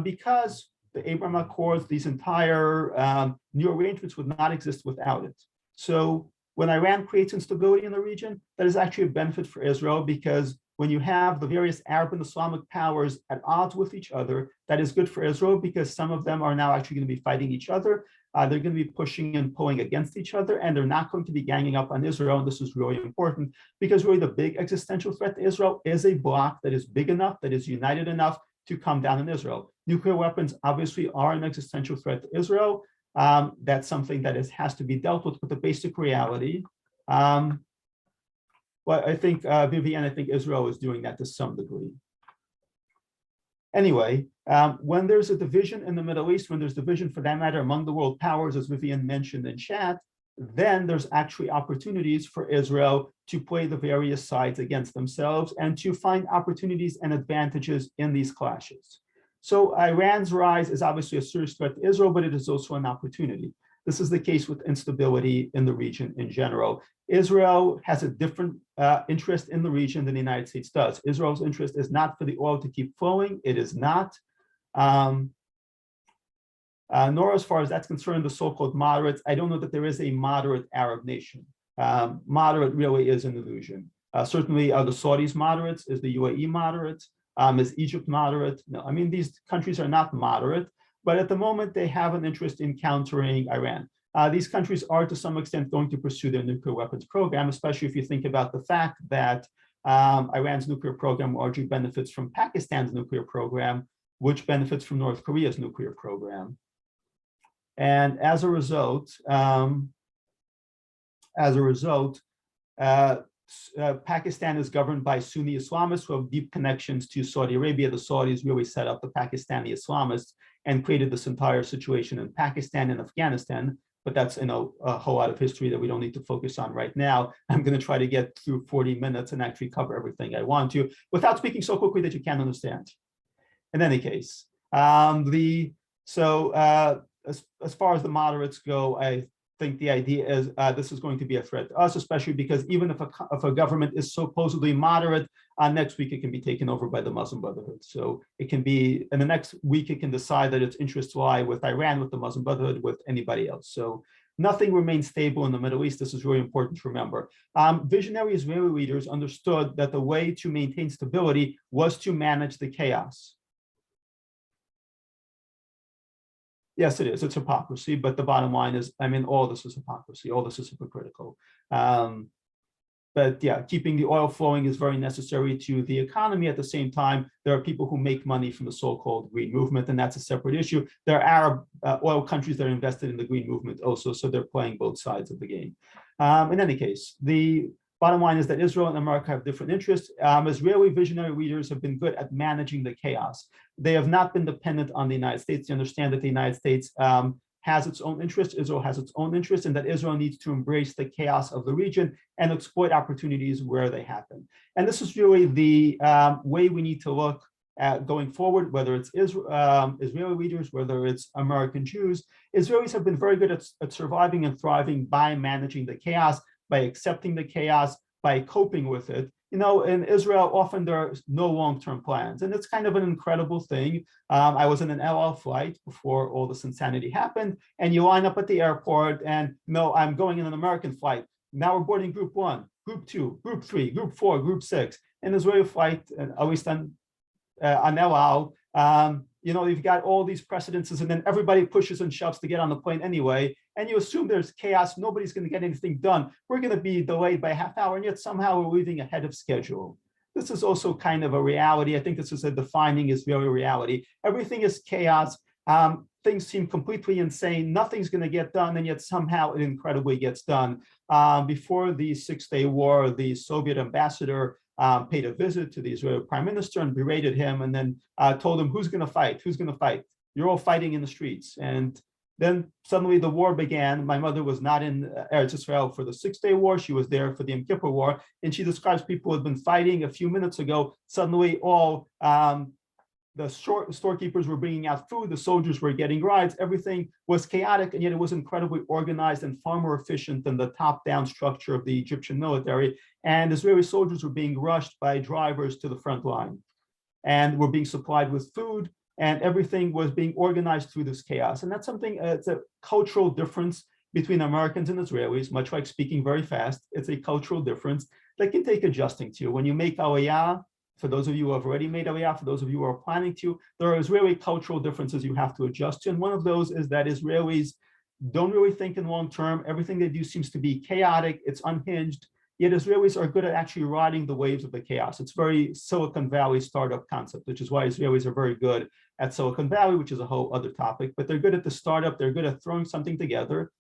because the Abraham Accords, these entire new arrangements would not exist without it. So when Iran creates instability in the region, that is actually a benefit for Israel, because when you have the various Arab and Islamic powers at odds with each other, that is good for Israel because some of them are now actually going to be fighting each other. They're going to be pushing and pulling against each other, and they're not going to be ganging up on Israel. And this is really important because really the big existential threat to Israel is a bloc that is big enough, that is united enough to come down on Israel. Nuclear weapons obviously are an existential threat to Israel. That's something that has to be dealt with the basic reality. Well, I think, Vivian, I think Israel is doing that to some degree. Anyway, when there's a division in the Middle East, when there's division for that matter among the world powers, as Vivian mentioned in chat, then there's actually opportunities for Israel to play the various sides against themselves and to find opportunities and advantages in these clashes. So Iran's rise is obviously a serious threat to Israel, but it is also an opportunity. This is the case with instability in the region in general. Israel has a different interest in the region than the United States does. Israel's interest is not for the oil to keep flowing. It is not. Nor as far as that's concerned, the so-called moderates. I don't know that there is a moderate Arab nation. Moderate really is an illusion. Certainly are the Saudis moderates? Is the UAE moderate? Is Egypt moderate? No, I mean, these countries are not moderate, but at the moment they have an interest in countering Iran. These countries are to some extent going to pursue their nuclear weapons program, especially if you think about the fact that Iran's nuclear program largely benefits from Pakistan's nuclear program, which benefits from North Korea's nuclear program. And as a result, Pakistan is governed by Sunni Islamists who have deep connections to Saudi Arabia. The Saudis really set up the Pakistani Islamists and created this entire situation in Pakistan and Afghanistan. But that's a whole lot of history that we don't need to focus on right now. I'm going to try to get through 40 minutes and actually cover everything I want to without speaking so quickly that you can't understand. In any case, As far as the moderates go, I think the idea is this is going to be a threat to us, especially because even if a government is supposedly moderate, next week it can be taken over by the Muslim Brotherhood. So it can be, in the next week, it can decide that its interests lie with Iran, with the Muslim Brotherhood, with anybody else. So nothing remains stable in the Middle East. This is really important to remember. Visionary Israeli leaders understood that the way to maintain stability was to manage the chaos. Yes, it is. It's hypocrisy, but the bottom line is, I mean, all this is hypocrisy. All this is hypocritical. But yeah, keeping the oil flowing is very necessary to the economy. At the same time, there are people who make money from the so-called green movement, and that's a separate issue. There are Arab oil countries that are invested in the green movement also, so they're playing both sides of the game. In any case, the bottom line is that Israel and America have different interests. Israeli visionary leaders have been good at managing the chaos. They have not been dependent on the United States. They understand that the United States has its own interests, Israel has its own interests, and that Israel needs to embrace the chaos of the region and exploit opportunities where they happen. And this is really the way we need to look at going forward, whether it's Israeli leaders, whether it's American Jews. Israelis have been very good at surviving and thriving by managing the chaos, by accepting the chaos, by coping with it. You know, in Israel, often there are no long-term plans, and it's kind of an incredible thing. I was in an El Al flight before all this insanity happened, and you line up at the airport, and no, I'm going in an American flight. Now we're boarding group 1, group 2, group 3, group 4, group 6. An Israeli flight, at least on El Al, you know, you've got all these precedences, and then everybody pushes and shoves to get on the plane anyway. And you assume there's chaos, nobody's going to get anything done. We're going to be delayed by a half hour, and yet somehow we're leaving ahead of schedule. This is also kind of a reality. I think this is a defining Israeli reality. Everything is chaos. Things seem completely insane. Nothing's going to get done, and yet somehow it incredibly gets done. Before the Six-Day War, the Soviet ambassador paid a visit to the Israeli prime minister and berated him, and then told him, who's going to fight? Who's going to fight? You're all fighting in the streets. And then suddenly the war began. My mother was not in Eretz Israel for the Six-Day War. She was there for the Yom Kippur War. And she describes people who had been fighting a few minutes ago. Suddenly all the storekeepers were bringing out food. The soldiers were getting rides. Everything was chaotic, and yet it was incredibly organized and far more efficient than the top-down structure of the Egyptian military. And Israeli soldiers were being rushed by drivers to the front line and were being supplied with food, and everything was being organized through this chaos. And that's something, it's a cultural difference between Americans and Israelis, much like speaking very fast. It's a cultural difference that can take adjusting to. When you make Aliyah, for those of you who have already made Aliyah, for those of you who are planning to, there are Israeli cultural differences you have to adjust to. And one of those is that Israelis don't really think in long term. Everything they do seems to be chaotic, it's unhinged. Yet Israelis are good at actually riding the waves of the chaos. It's very Silicon Valley startup concept, which is why Israelis are very good at Silicon Valley, which is a whole other topic, but they're good at the startup. They're good at throwing something together.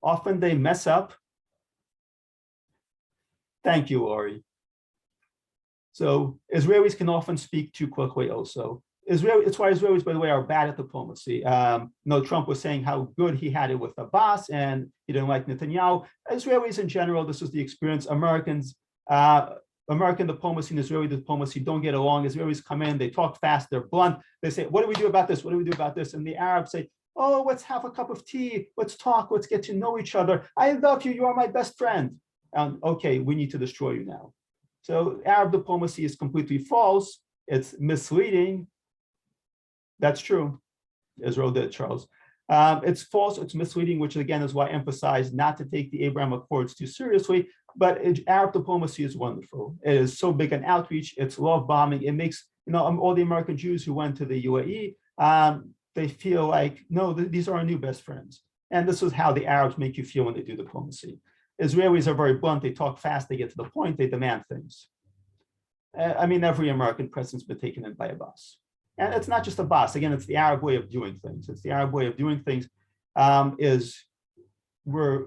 Often they mess up. Thank you, Laurie. So Israelis can often speak too quickly also. It's why Israelis, by the way, are bad at diplomacy. Trump was saying how good he had it with Abbas and he didn't like Netanyahu. Israelis in general, this is the experience. American diplomacy and Israeli diplomacy don't get along. Israelis come in, they talk fast, they're blunt. They say, what do we do about this? What do we do about this? And the Arabs say, oh, let's have a cup of tea. Let's talk. Let's get to know each other. I love you. You are my best friend. Okay, we need to destroy you now. So Arab diplomacy is completely false. It's misleading. That's true. Israel did, Charles. It's false, it's misleading, which again is why I emphasize not to take the Abraham Accords too seriously, but Arab diplomacy is wonderful. It is so big an outreach, it's love bombing. It makes, all the American Jews who went to the UAE, they feel like, no, these are our new best friends. And this is how the Arabs make you feel when they do diplomacy. Israelis are very blunt, they talk fast, they get to the point, they demand things. Every American president's been taken in by Abbas. And it's not just Abbas. Again, it's the Arab way of doing things. It's the Arab way of doing things is we're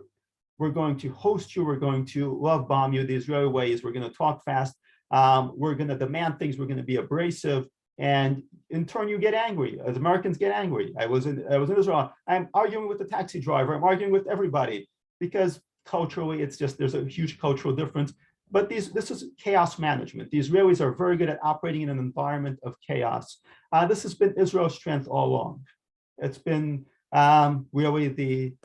going to host you. We're going to love bomb you. The Israeli way is we're going to talk fast. We're going to demand things. We're going to be abrasive. And in turn, you get angry. As Americans get angry. I was in Israel. I'm arguing with the taxi driver. I'm arguing with everybody because culturally, it's just there's a huge cultural difference. But this is chaos management. The Israelis are very good at operating in an environment of chaos. This has been Israel's strength all along. It's been really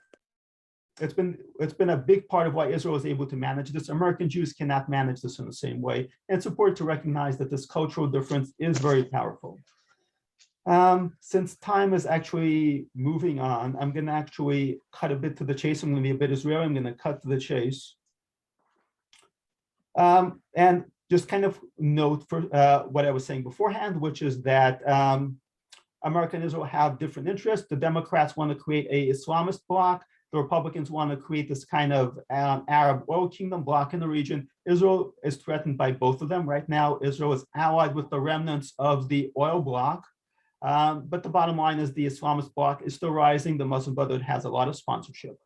it's been a big part of why Israel is able to manage this. American Jews cannot manage this in the same way. And it's important to recognize that this cultural difference is very powerful. Since time is actually moving on, I'm going to actually cut a bit to the chase. I'm going to be a bit Israeli. I'm going to cut to the chase. And just kind of note for what I was saying beforehand, which is that America and Israel have different interests. The Democrats want to create an Islamist bloc. The Republicans want to create this kind of Arab oil kingdom bloc in the region. Israel is threatened by both of them. Right now, Israel is allied with the remnants of the oil bloc. But the bottom line is the Islamist bloc is still rising. The Muslim Brotherhood has a lot of sponsorship.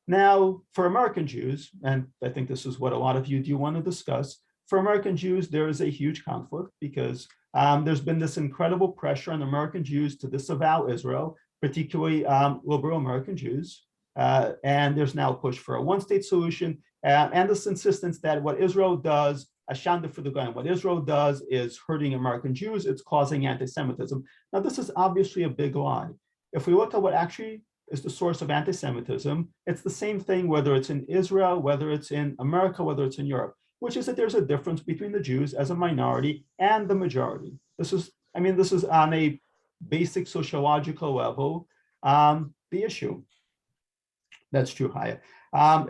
Now, for American Jews, and I think this is what a lot of you do want to discuss, for American Jews, there is a huge conflict because there's been this incredible pressure on American Jews to disavow Israel, particularly liberal American Jews. And there's now a push for a one-state solution and this insistence that what Israel does, Ashanda for the gun, what Israel does is hurting American Jews, it's causing anti-Semitism. Now, this is obviously a big lie. If we look at what actually is the source of anti-Semitism, it's the same thing, whether it's in Israel, whether it's in America, whether it's in Europe, which is that there's a difference between the Jews as a minority and the majority. This is on a basic sociological level, the issue. That's true, Haya.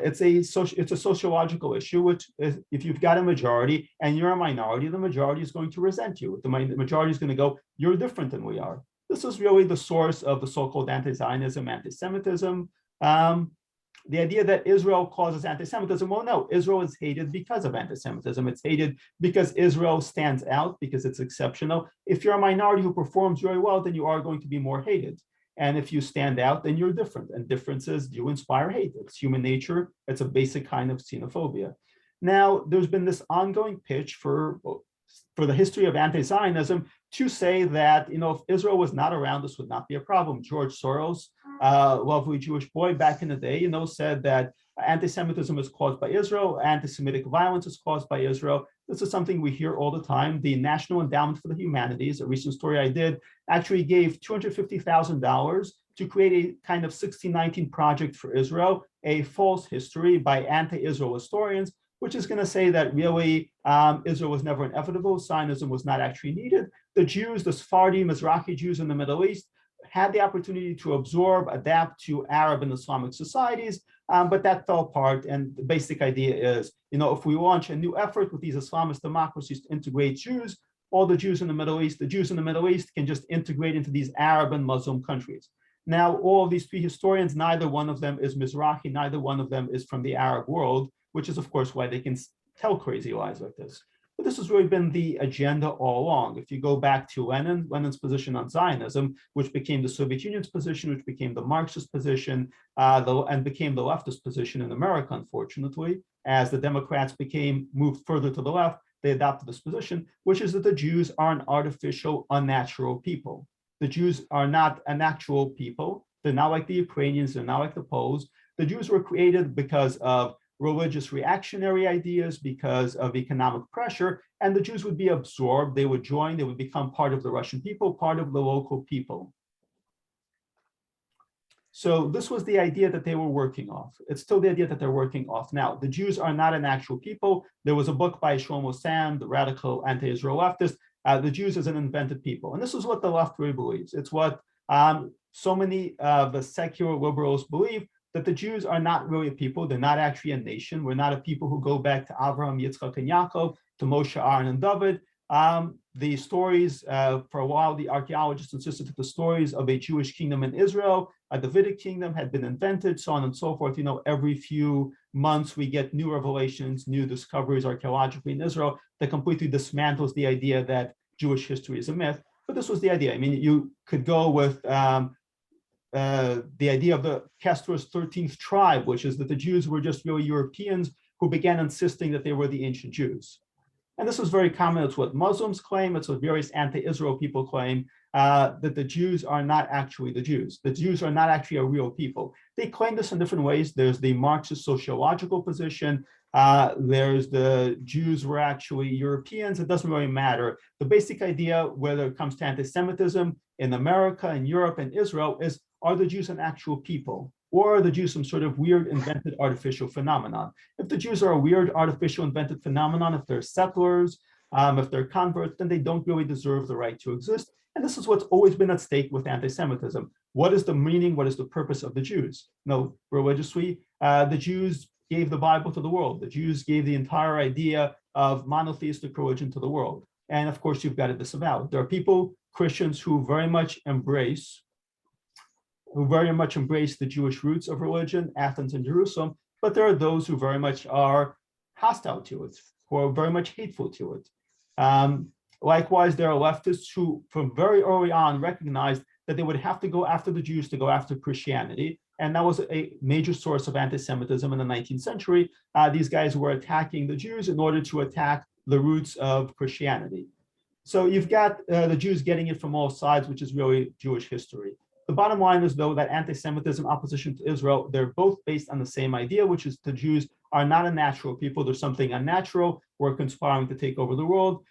It's a sociological issue, which is if you've got a majority and you're a minority, the majority is going to resent you. The majority is going to go, you're different than we are. This is really the source of the so-called anti-Zionism, anti-Semitism. The idea that Israel causes anti-Semitism, well, no, Israel is hated because of anti-Semitism. It's hated because Israel stands out, because it's exceptional. If you're a minority who performs very well, then you are going to be more hated. And if you stand out, then you're different. And differences do inspire hate. It's human nature. It's a basic kind of xenophobia. Now, there's been this ongoing pitch for the history of anti-Zionism to say that, if Israel was not around, this would not be a problem. George Soros, lovely Jewish boy back in the day, said that anti-Semitism is caused by Israel, anti-Semitic violence is caused by Israel. This is something we hear all the time. The National Endowment for the Humanities, a recent story I did, actually gave $250,000 to create a kind of 1619 project for Israel, a false history by anti-Israel historians, which is going to say that really Israel was never inevitable, Zionism was not actually needed. The Jews, the Sephardi, Mizrahi Jews in the Middle East, had the opportunity to absorb, adapt to Arab and Islamic societies, but that fell apart. And the basic idea is, if we launch a new effort with these Islamist democracies to integrate Jews, all the Jews in the Middle East can just integrate into these Arab and Muslim countries. Now, all of these three historians, neither one of them is Mizrahi, neither one of them is from the Arab world, which is, of course, why they can tell crazy lies like this. But this has really been the agenda all along. If you go back to Lenin's position on Zionism, which became the Soviet Union's position, which became the Marxist position, and became the leftist position in America, unfortunately, as the Democrats moved further to the left, they adopted this position, which is that the Jews are an artificial, unnatural people. The Jews are not an actual people. They're not like the Ukrainians, they're not like the Poles. The Jews were created because of religious reactionary ideas, because of economic pressure, and the Jews would be absorbed, they would join, they would become part of the Russian people, part of the local people. So this was the idea that they were working off. It's still the idea that they're working off now. The Jews are not an actual people. There was a book by Shlomo Sand, the radical anti-Israel leftist, the Jews as an invented people. And this is what the left really believes. It's what so many of the secular liberals believe, that the Jews are not really a people. They're not actually a nation. We're not a people who go back to Abraham, Yitzchak, and Yaakov, to Moshe, Aaron, and David. The stories, for a while, the archaeologists insisted that the stories of a Jewish kingdom in Israel, a Davidic kingdom, had been invented, so on and so forth. Every few months we get new revelations, new discoveries archaeologically in Israel that completely dismantles the idea that Jewish history is a myth. But this was the idea. You could go with the idea of the Kestra's 13th tribe, which is that the Jews were just really Europeans who began insisting that they were the ancient Jews. And this is very common. It's what Muslims claim. It's what various anti-Israel people claim, that the Jews are not actually the Jews. The Jews are not actually a real people. They claim this in different ways. There's the Marxist sociological position. There's the Jews were actually Europeans. It doesn't really matter. The basic idea, whether it comes to anti-Semitism in America, in Europe, and Israel, is, are the Jews an actual people? Or are the Jews some sort of weird, invented, artificial phenomenon? If the Jews are a weird, artificial, invented phenomenon, if they're settlers, if they're converts, then they don't really deserve the right to exist. And this is what's always been at stake with anti-Semitism. What is the meaning? What is the purpose of the Jews? No, religiously, the Jews gave the Bible to the world. The Jews gave the entire idea of monotheistic religion to the world. And of course, you've got to disavow it. There are people, Christians, who very much embrace the Jewish roots of religion, Athens and Jerusalem, but there are those who very much are hostile to it, who are very much hateful to it. Likewise, there are leftists who, from very early on, recognized that they would have to go after the Jews to go after Christianity. And that was a major source of anti-Semitism in the 19th century. These guys were attacking the Jews in order to attack the roots of Christianity. So you've got the Jews getting it from all sides, which is really Jewish history. The bottom line is, though, that anti-Semitism, opposition to Israel, they're both based on the same idea, which is the Jews are not a natural people. There's something unnatural. We're conspiring to take over the world.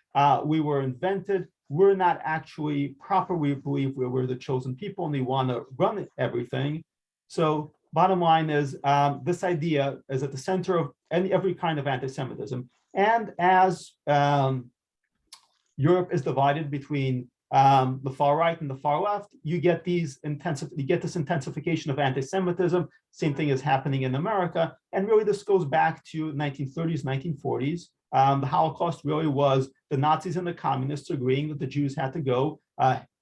We were invented. We're not actually proper. We believe we're the chosen people and we want to run everything. So bottom line is, this idea is at the center of every kind of anti-Semitism. And as Europe is divided between the far right and the far left, you get this intensification of anti-Semitism. Same thing is happening in America. And really, this goes back to 1930s, 1940s. The Holocaust really was the Nazis and the communists agreeing that the Jews had to go.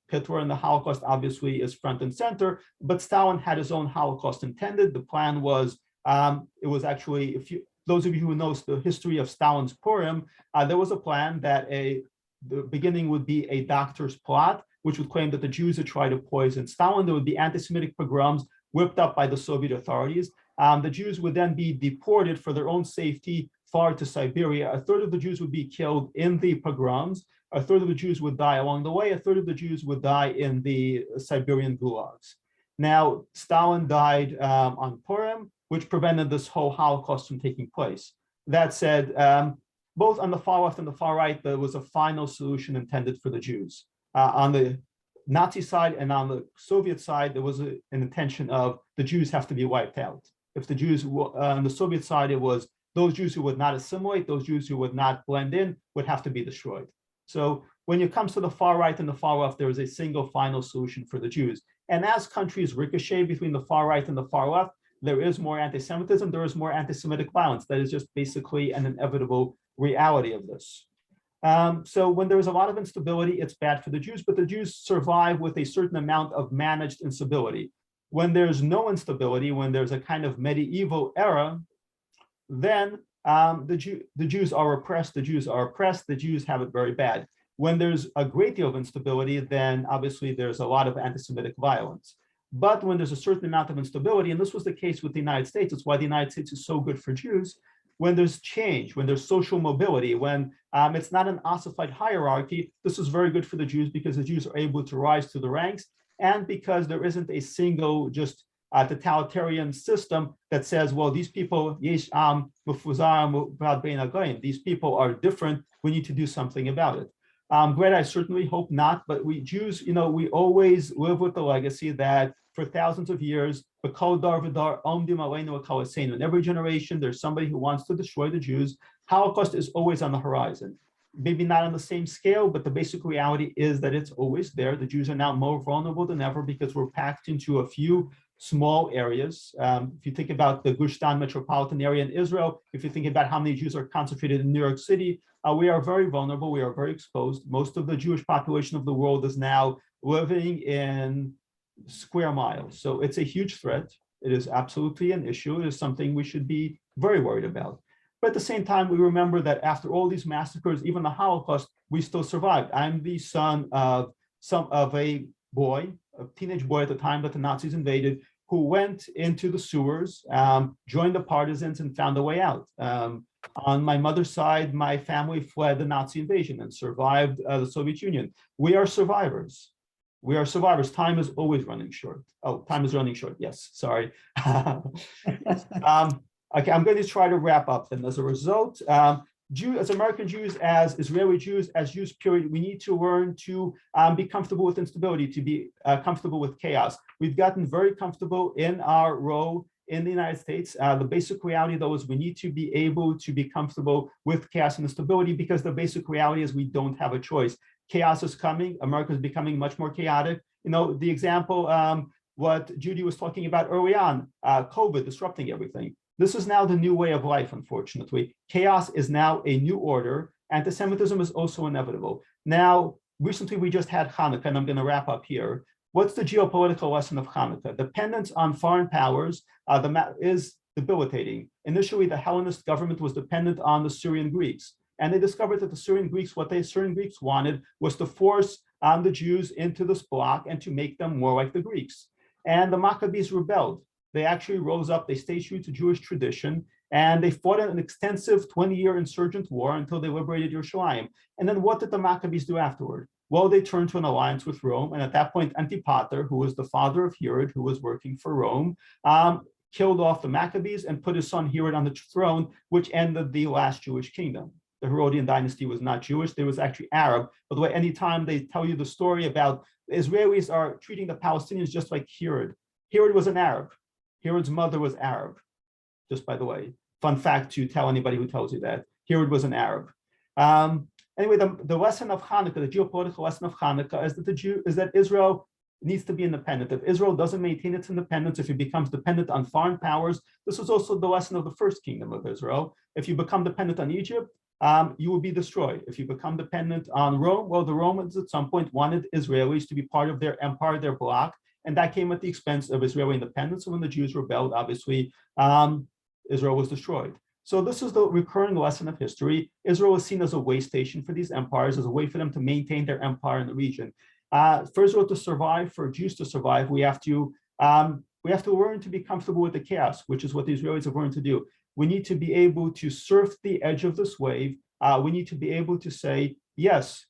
Hitler in the Holocaust obviously is front and center, but Stalin had his own Holocaust intended. The plan was, it was actually, those of you who know the history of Stalin's Purim, there was a plan that the beginning would be a doctor's plot, which would claim that the Jews had tried to poison Stalin. There would be anti-Semitic pogroms whipped up by the Soviet authorities. The Jews would then be deported for their own safety far to Siberia. A third of the Jews would be killed in the pogroms. A third of the Jews would die along the way. A third of the Jews would die in the Siberian gulags. Now, Stalin died on Purim, which prevented this whole Holocaust from taking place. That said, both on the far left and the far right, there was a final solution intended for the Jews. On the Nazi side and on the Soviet side, there was an intention of the Jews have to be wiped out. If the Jews, on the Soviet side, it was those Jews who would not assimilate, those Jews who would not blend in, would have to be destroyed. So when it comes to the far right and the far left, there is a single final solution for the Jews. And as countries ricochet between the far right and the far left, there is more anti-Semitism, there is more anti-Semitic violence. That is just basically an inevitable reality of this. So when there is a lot of instability, it's bad for the Jews, but the Jews survive with a certain amount of managed instability. When there's no instability, when there's a kind of medieval era, then the Jews are oppressed, the Jews are oppressed, the Jews have it very bad. When there's a great deal of instability, then obviously there's a lot of anti-Semitic violence. But when there's a certain amount of instability, and this was the case with the United States, it's why the United States is so good for Jews, when there's change, when there's social mobility, when it's not an ossified hierarchy, this is very good for the Jews because the Jews are able to rise through the ranks, and because there isn't a single just totalitarian system that says, well, these people, these people are different, we need to do something about it. Greta, I certainly hope not, but we Jews, we always live with the legacy that for thousands of years, in every generation, there's somebody who wants to destroy the Jews. Holocaust is always on the horizon. Maybe not on the same scale, but the basic reality is that it's always there. The Jews are now more vulnerable than ever because we're packed into a few small areas. If you think about the Gush Dan metropolitan area in Israel, if you think about how many Jews are concentrated in New York City, we are very vulnerable, we are very exposed. Most of the Jewish population of the world is now living in square miles. So it's a huge threat. It is absolutely an issue. It is something we should be very worried about. But at the same time, we remember that after all these massacres, even the Holocaust, we still survived. I'm the son of a boy, a teenage boy at the time that the Nazis invaded, who went into the sewers, joined the partisans, and found a way out. On my mother's side, my family fled the Nazi invasion and survived the Soviet Union. We are survivors. We are survivors. Time is always running short. Oh, time is running short. Yes, sorry. Okay, I'm going to try to wrap up then. As a result, as American Jews, as Israeli Jews, as Jews, period, we need to learn to be comfortable with instability, to be comfortable with chaos. We've gotten very comfortable in our role in the United States. The basic reality, though, is we need to be able to be comfortable with chaos and instability, because the basic reality is we don't have a choice. Chaos is coming. America is becoming much more chaotic. You know, the example, what Judy was talking about early on, COVID disrupting everything. This is now the new way of life, unfortunately. Chaos is now a new order. Anti-Semitism is also inevitable. Now, recently we just had Hanukkah, and I'm going to wrap up here. What's the geopolitical lesson of Hanukkah? Dependence on foreign powers is debilitating. Initially, the Hellenist government was dependent on the Syrian Greeks, and they discovered that the Syrian Greeks, what the Syrian Greeks wanted was to force the Jews into this bloc and to make them more like the Greeks. And the Maccabees rebelled. They actually rose up, they stayed true to Jewish tradition, and they fought an extensive 20-year insurgent war until they liberated Yerushalayim. And then what did the Maccabees do afterward? Well, they turned to an alliance with Rome, and at that point, Antipater, who was the father of Herod, who was working for Rome, killed off the Maccabees and put his son Herod on the throne, which ended the last Jewish kingdom. The Herodian dynasty was not Jewish, they was actually Arab. By the way, anytime they tell you the story about the Israelis are treating the Palestinians just like Herod. Herod was an Arab. Herod's mother was Arab, just by the way. Fun fact to tell anybody who tells you that. Herod was an Arab. Anyway, the lesson of Hanukkah, the geopolitical lesson of Hanukkah is that Israel needs to be independent. If Israel doesn't maintain its independence, if it becomes dependent on foreign powers, this was also the lesson of the first kingdom of Israel. If you become dependent on Egypt, you will be destroyed. If you become dependent on Rome, well, the Romans at some point wanted Israelis to be part of their empire, their bloc, and that came at the expense of Israeli independence. So when the Jews rebelled, obviously, Israel was destroyed. So this is the recurring lesson of history. Israel is seen as a way station for these empires, as a way for them to maintain their empire in the region. For Israel to survive, for Jews to survive, we have to learn to be comfortable with the chaos, which is what the Israelis have learned to do. We need to be able to surf the edge of this wave. We need to be able to say, yes,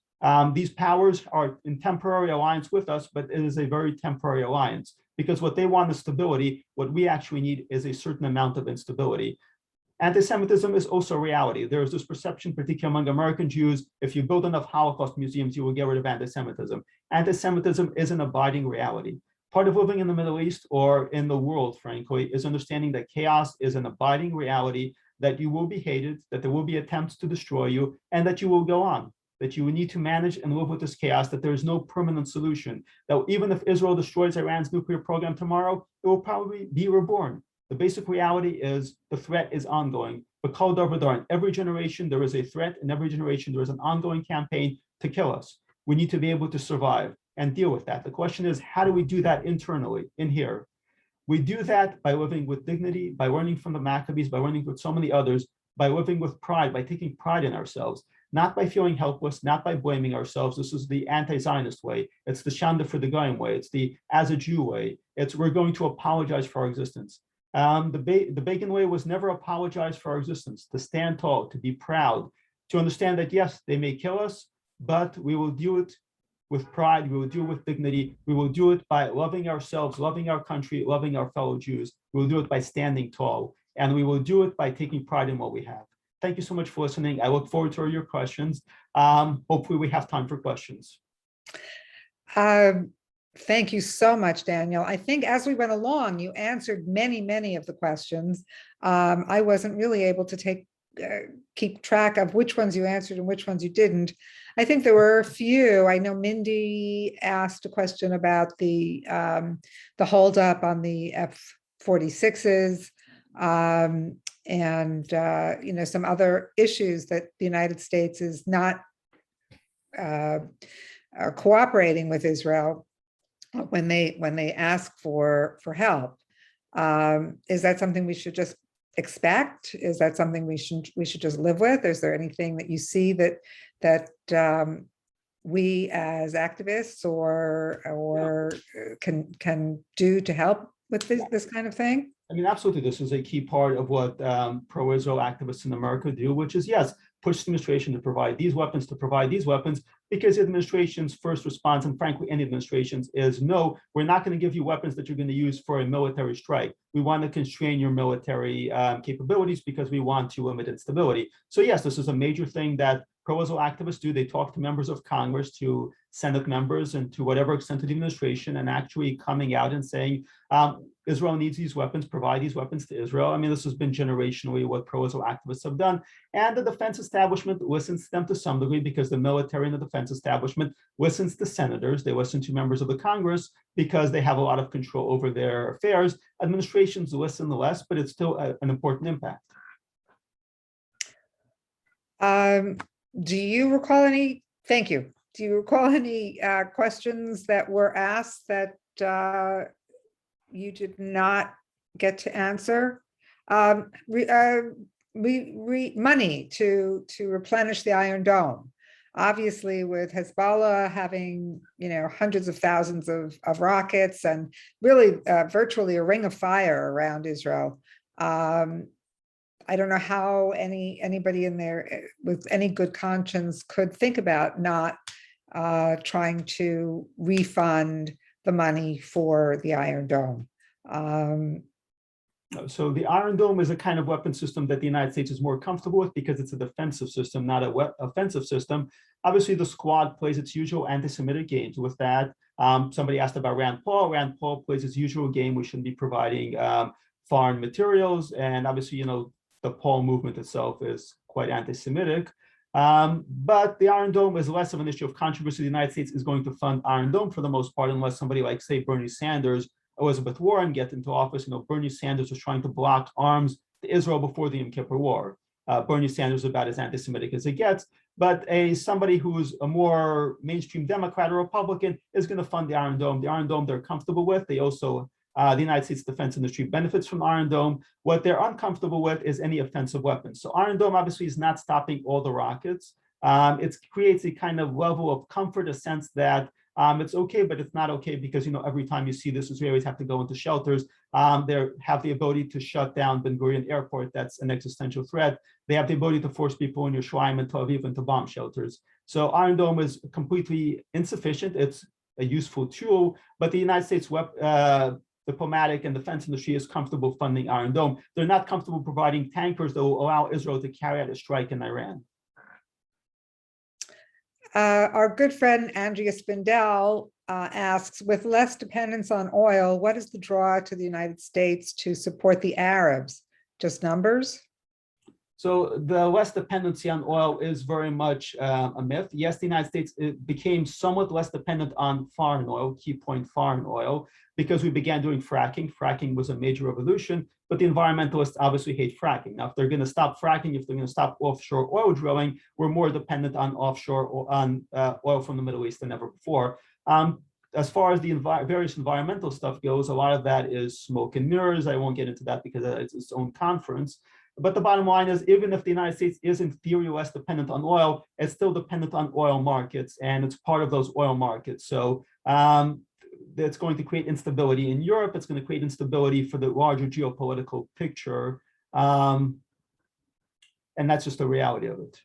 these powers are in temporary alliance with us, but it is a very temporary alliance, because what they want is stability. What we actually need is a certain amount of instability. Anti-Semitism is also reality. There is this perception, particularly among American Jews, if you build enough Holocaust museums, you will get rid of anti-Semitism. Anti-Semitism is an abiding reality. Part of living in the Middle East, or in the world, frankly, is understanding that chaos is an abiding reality, that you will be hated, that there will be attempts to destroy you, and that you will go on, that you will need to manage and live with this chaos, that there is no permanent solution, that even if Israel destroys Iran's nuclear program tomorrow, it will probably be reborn. The basic reality is the threat is ongoing. But kol davar dar, in every generation, there is a threat. In every generation, there is an ongoing campaign to kill us. We need to be able to survive and deal with that. The question is, how do we do that internally, in here? We do that by living with dignity, by learning from the Maccabees, by learning with so many others, by living with pride, by taking pride in ourselves, not by feeling helpless, not by blaming ourselves. This is the anti-Zionist way. It's the Shanda for the Goyim way. It's the as a Jew way. It's we're going to apologize for our existence. The Begin way was never apologize for our existence, to stand tall, to be proud, to understand that, yes, they may kill us, but we will do it with pride, we will do it with dignity, we will do it by loving ourselves, loving our country, loving our fellow Jews. We will do it by standing tall, and we will do it by taking pride in what we have. Thank you so much for listening. I look forward to all your questions. Hopefully we have time for questions. Thank you so much, Daniel. I think as we went along, you answered many of the questions. I wasn't really able to keep track of which ones you answered and which ones you didn't. I think there were a few. I know Mindy asked a question about the holdup on the F-46s, and some other issues that the United States is not cooperating with Israel when they ask for help. Is that something we should just expect? Is that something we should just live with? Is there anything that you see that we as activists or can do to help with this kind of thing? I mean, absolutely. This is a key part of what pro-Israel activists in America do, which is, yes, push the administration to provide these weapons, because the administration's first response, and frankly, any administration's, is no, we're not going to give you weapons that you're going to use for a military strike. We want to constrain your military capabilities because we want to limit instability. So yes, this is a major thing that pro-Israel activists do. They talk to members of Congress, to Senate members, and to whatever extent to the administration, and actually coming out and saying, Israel needs these weapons, provide these weapons to Israel. I mean, this has been generationally what pro-Israel activists have done. And the defense establishment listens to them to some degree, because the military and the defense establishment listens to senators. They listen to members of the Congress because they have a lot of control over their affairs. Administrations listen less, but it's still an important impact. Do you recall any, thank you. Do you recall any questions that were asked that you did not get to answer? Money to replenish the Iron Dome. Obviously, with Hezbollah having, hundreds of thousands of rockets and really virtually a ring of fire around Israel. I don't know how anybody in there with any good conscience could think about not trying to refund the money for the Iron Dome. So the Iron Dome is a kind of weapon system that the United States is more comfortable with because it's a defensive system, not an offensive system. Obviously, the Squad plays its usual anti-Semitic games with that. Somebody asked about Rand Paul. Rand Paul plays his usual game. We shouldn't be providing foreign materials. And obviously, the Paul movement itself is quite anti-Semitic. But the Iron Dome is less of an issue of controversy. The United States is going to fund Iron Dome for the most part, unless somebody like, say, Bernie Sanders, Elizabeth Warren get into office. Bernie Sanders was trying to block arms to Israel before the Yom Kippur War. Bernie Sanders is about as anti-Semitic as it gets, but somebody who's a more mainstream Democrat or Republican is going to fund the Iron Dome. The Iron Dome they're comfortable with. They also, the United States defense industry benefits from Iron Dome. What they're uncomfortable with is any offensive weapons. So Iron Dome obviously is not stopping all the rockets. It creates a kind of level of comfort, a sense that it's okay, but it's not okay because, every time you see this, Israelis have to go into shelters. They have the ability to shut down Ben Gurion Airport. That's an existential threat. They have the ability to force people in Yerushalayim and Tel Aviv into bomb shelters. So Iron Dome is completely insufficient. It's a useful tool, but the United States diplomatic and defense industry is comfortable funding Iron Dome. They're not comfortable providing tankers that will allow Israel to carry out a strike in Iran. Our good friend Andrea Spindell asks, with less dependence on oil, what is the draw to the United States to support the Arabs? Just numbers? So the less dependency on oil is very much a myth. Yes, the United States became somewhat less dependent on foreign oil, key point foreign oil, because we began doing fracking. Fracking was a major revolution, but the environmentalists obviously hate fracking. Now, if they're going to stop fracking, if they're going to stop offshore oil drilling, we're more dependent on offshore oil from the Middle East than ever before. As far as the various environmental stuff goes, a lot of that is smoke and mirrors. I won't get into that because it's its own conference. But the bottom line is, even if the United States is in theory less dependent on oil, it's still dependent on oil markets, and it's part of those oil markets. So it's going to create instability in Europe. It's going to create instability for the larger geopolitical picture. And that's just the reality of it.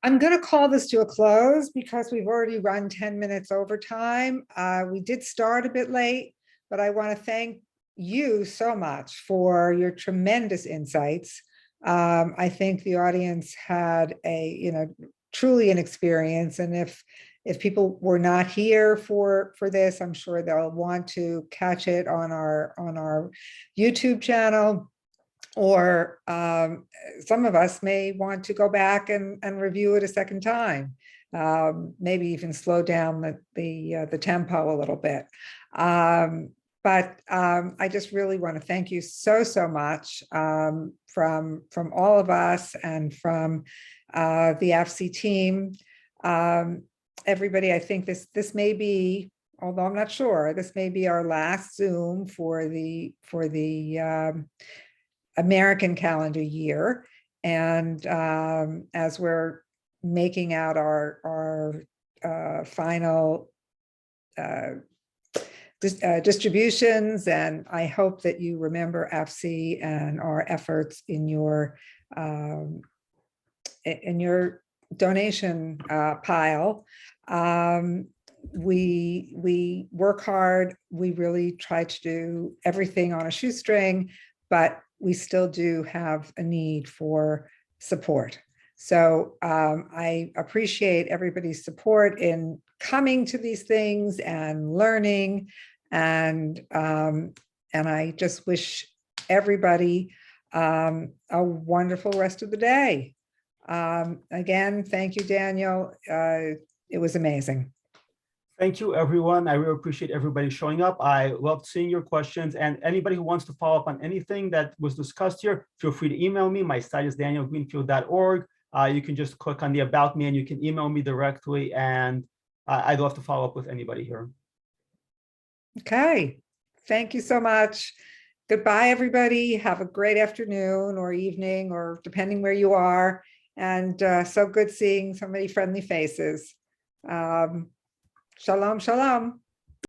I'm going to call this to a close because we've already run 10 minutes over time. We did start a bit late, but I want to thank you so much for your tremendous insights. I think the audience had truly an experience, and if people were not here for this, I'm sure they'll want to catch it on our YouTube channel, or some of us may want to go back and review it a second time, maybe even slow down the tempo a little bit. But I just really want to thank you so much from all of us and from the AFC team. Everybody, I think this may be, although I'm not sure, this may be our last Zoom for the American calendar year. And as we're making out our final distributions, and I hope that you remember AFC and our efforts in your donation pile. We work hard. We really try to do everything on a shoestring, but we still do have a need for support. So I appreciate everybody's support in coming to these things and learning, and I just wish everybody a wonderful rest of the day. Again, thank you, Daniel. It was amazing. Thank you, everyone. I really appreciate everybody showing up. I loved seeing your questions, and anybody who wants to follow up on anything that was discussed here, feel free to email me. My site is danielgreenfield.org. You can just click on the About Me and you can email me directly, and I'd love to follow up with anybody here. Okay, thank you so much. Goodbye, everybody. Have a great afternoon or evening, or depending where you are. And so good seeing so many friendly faces. Shalom, shalom.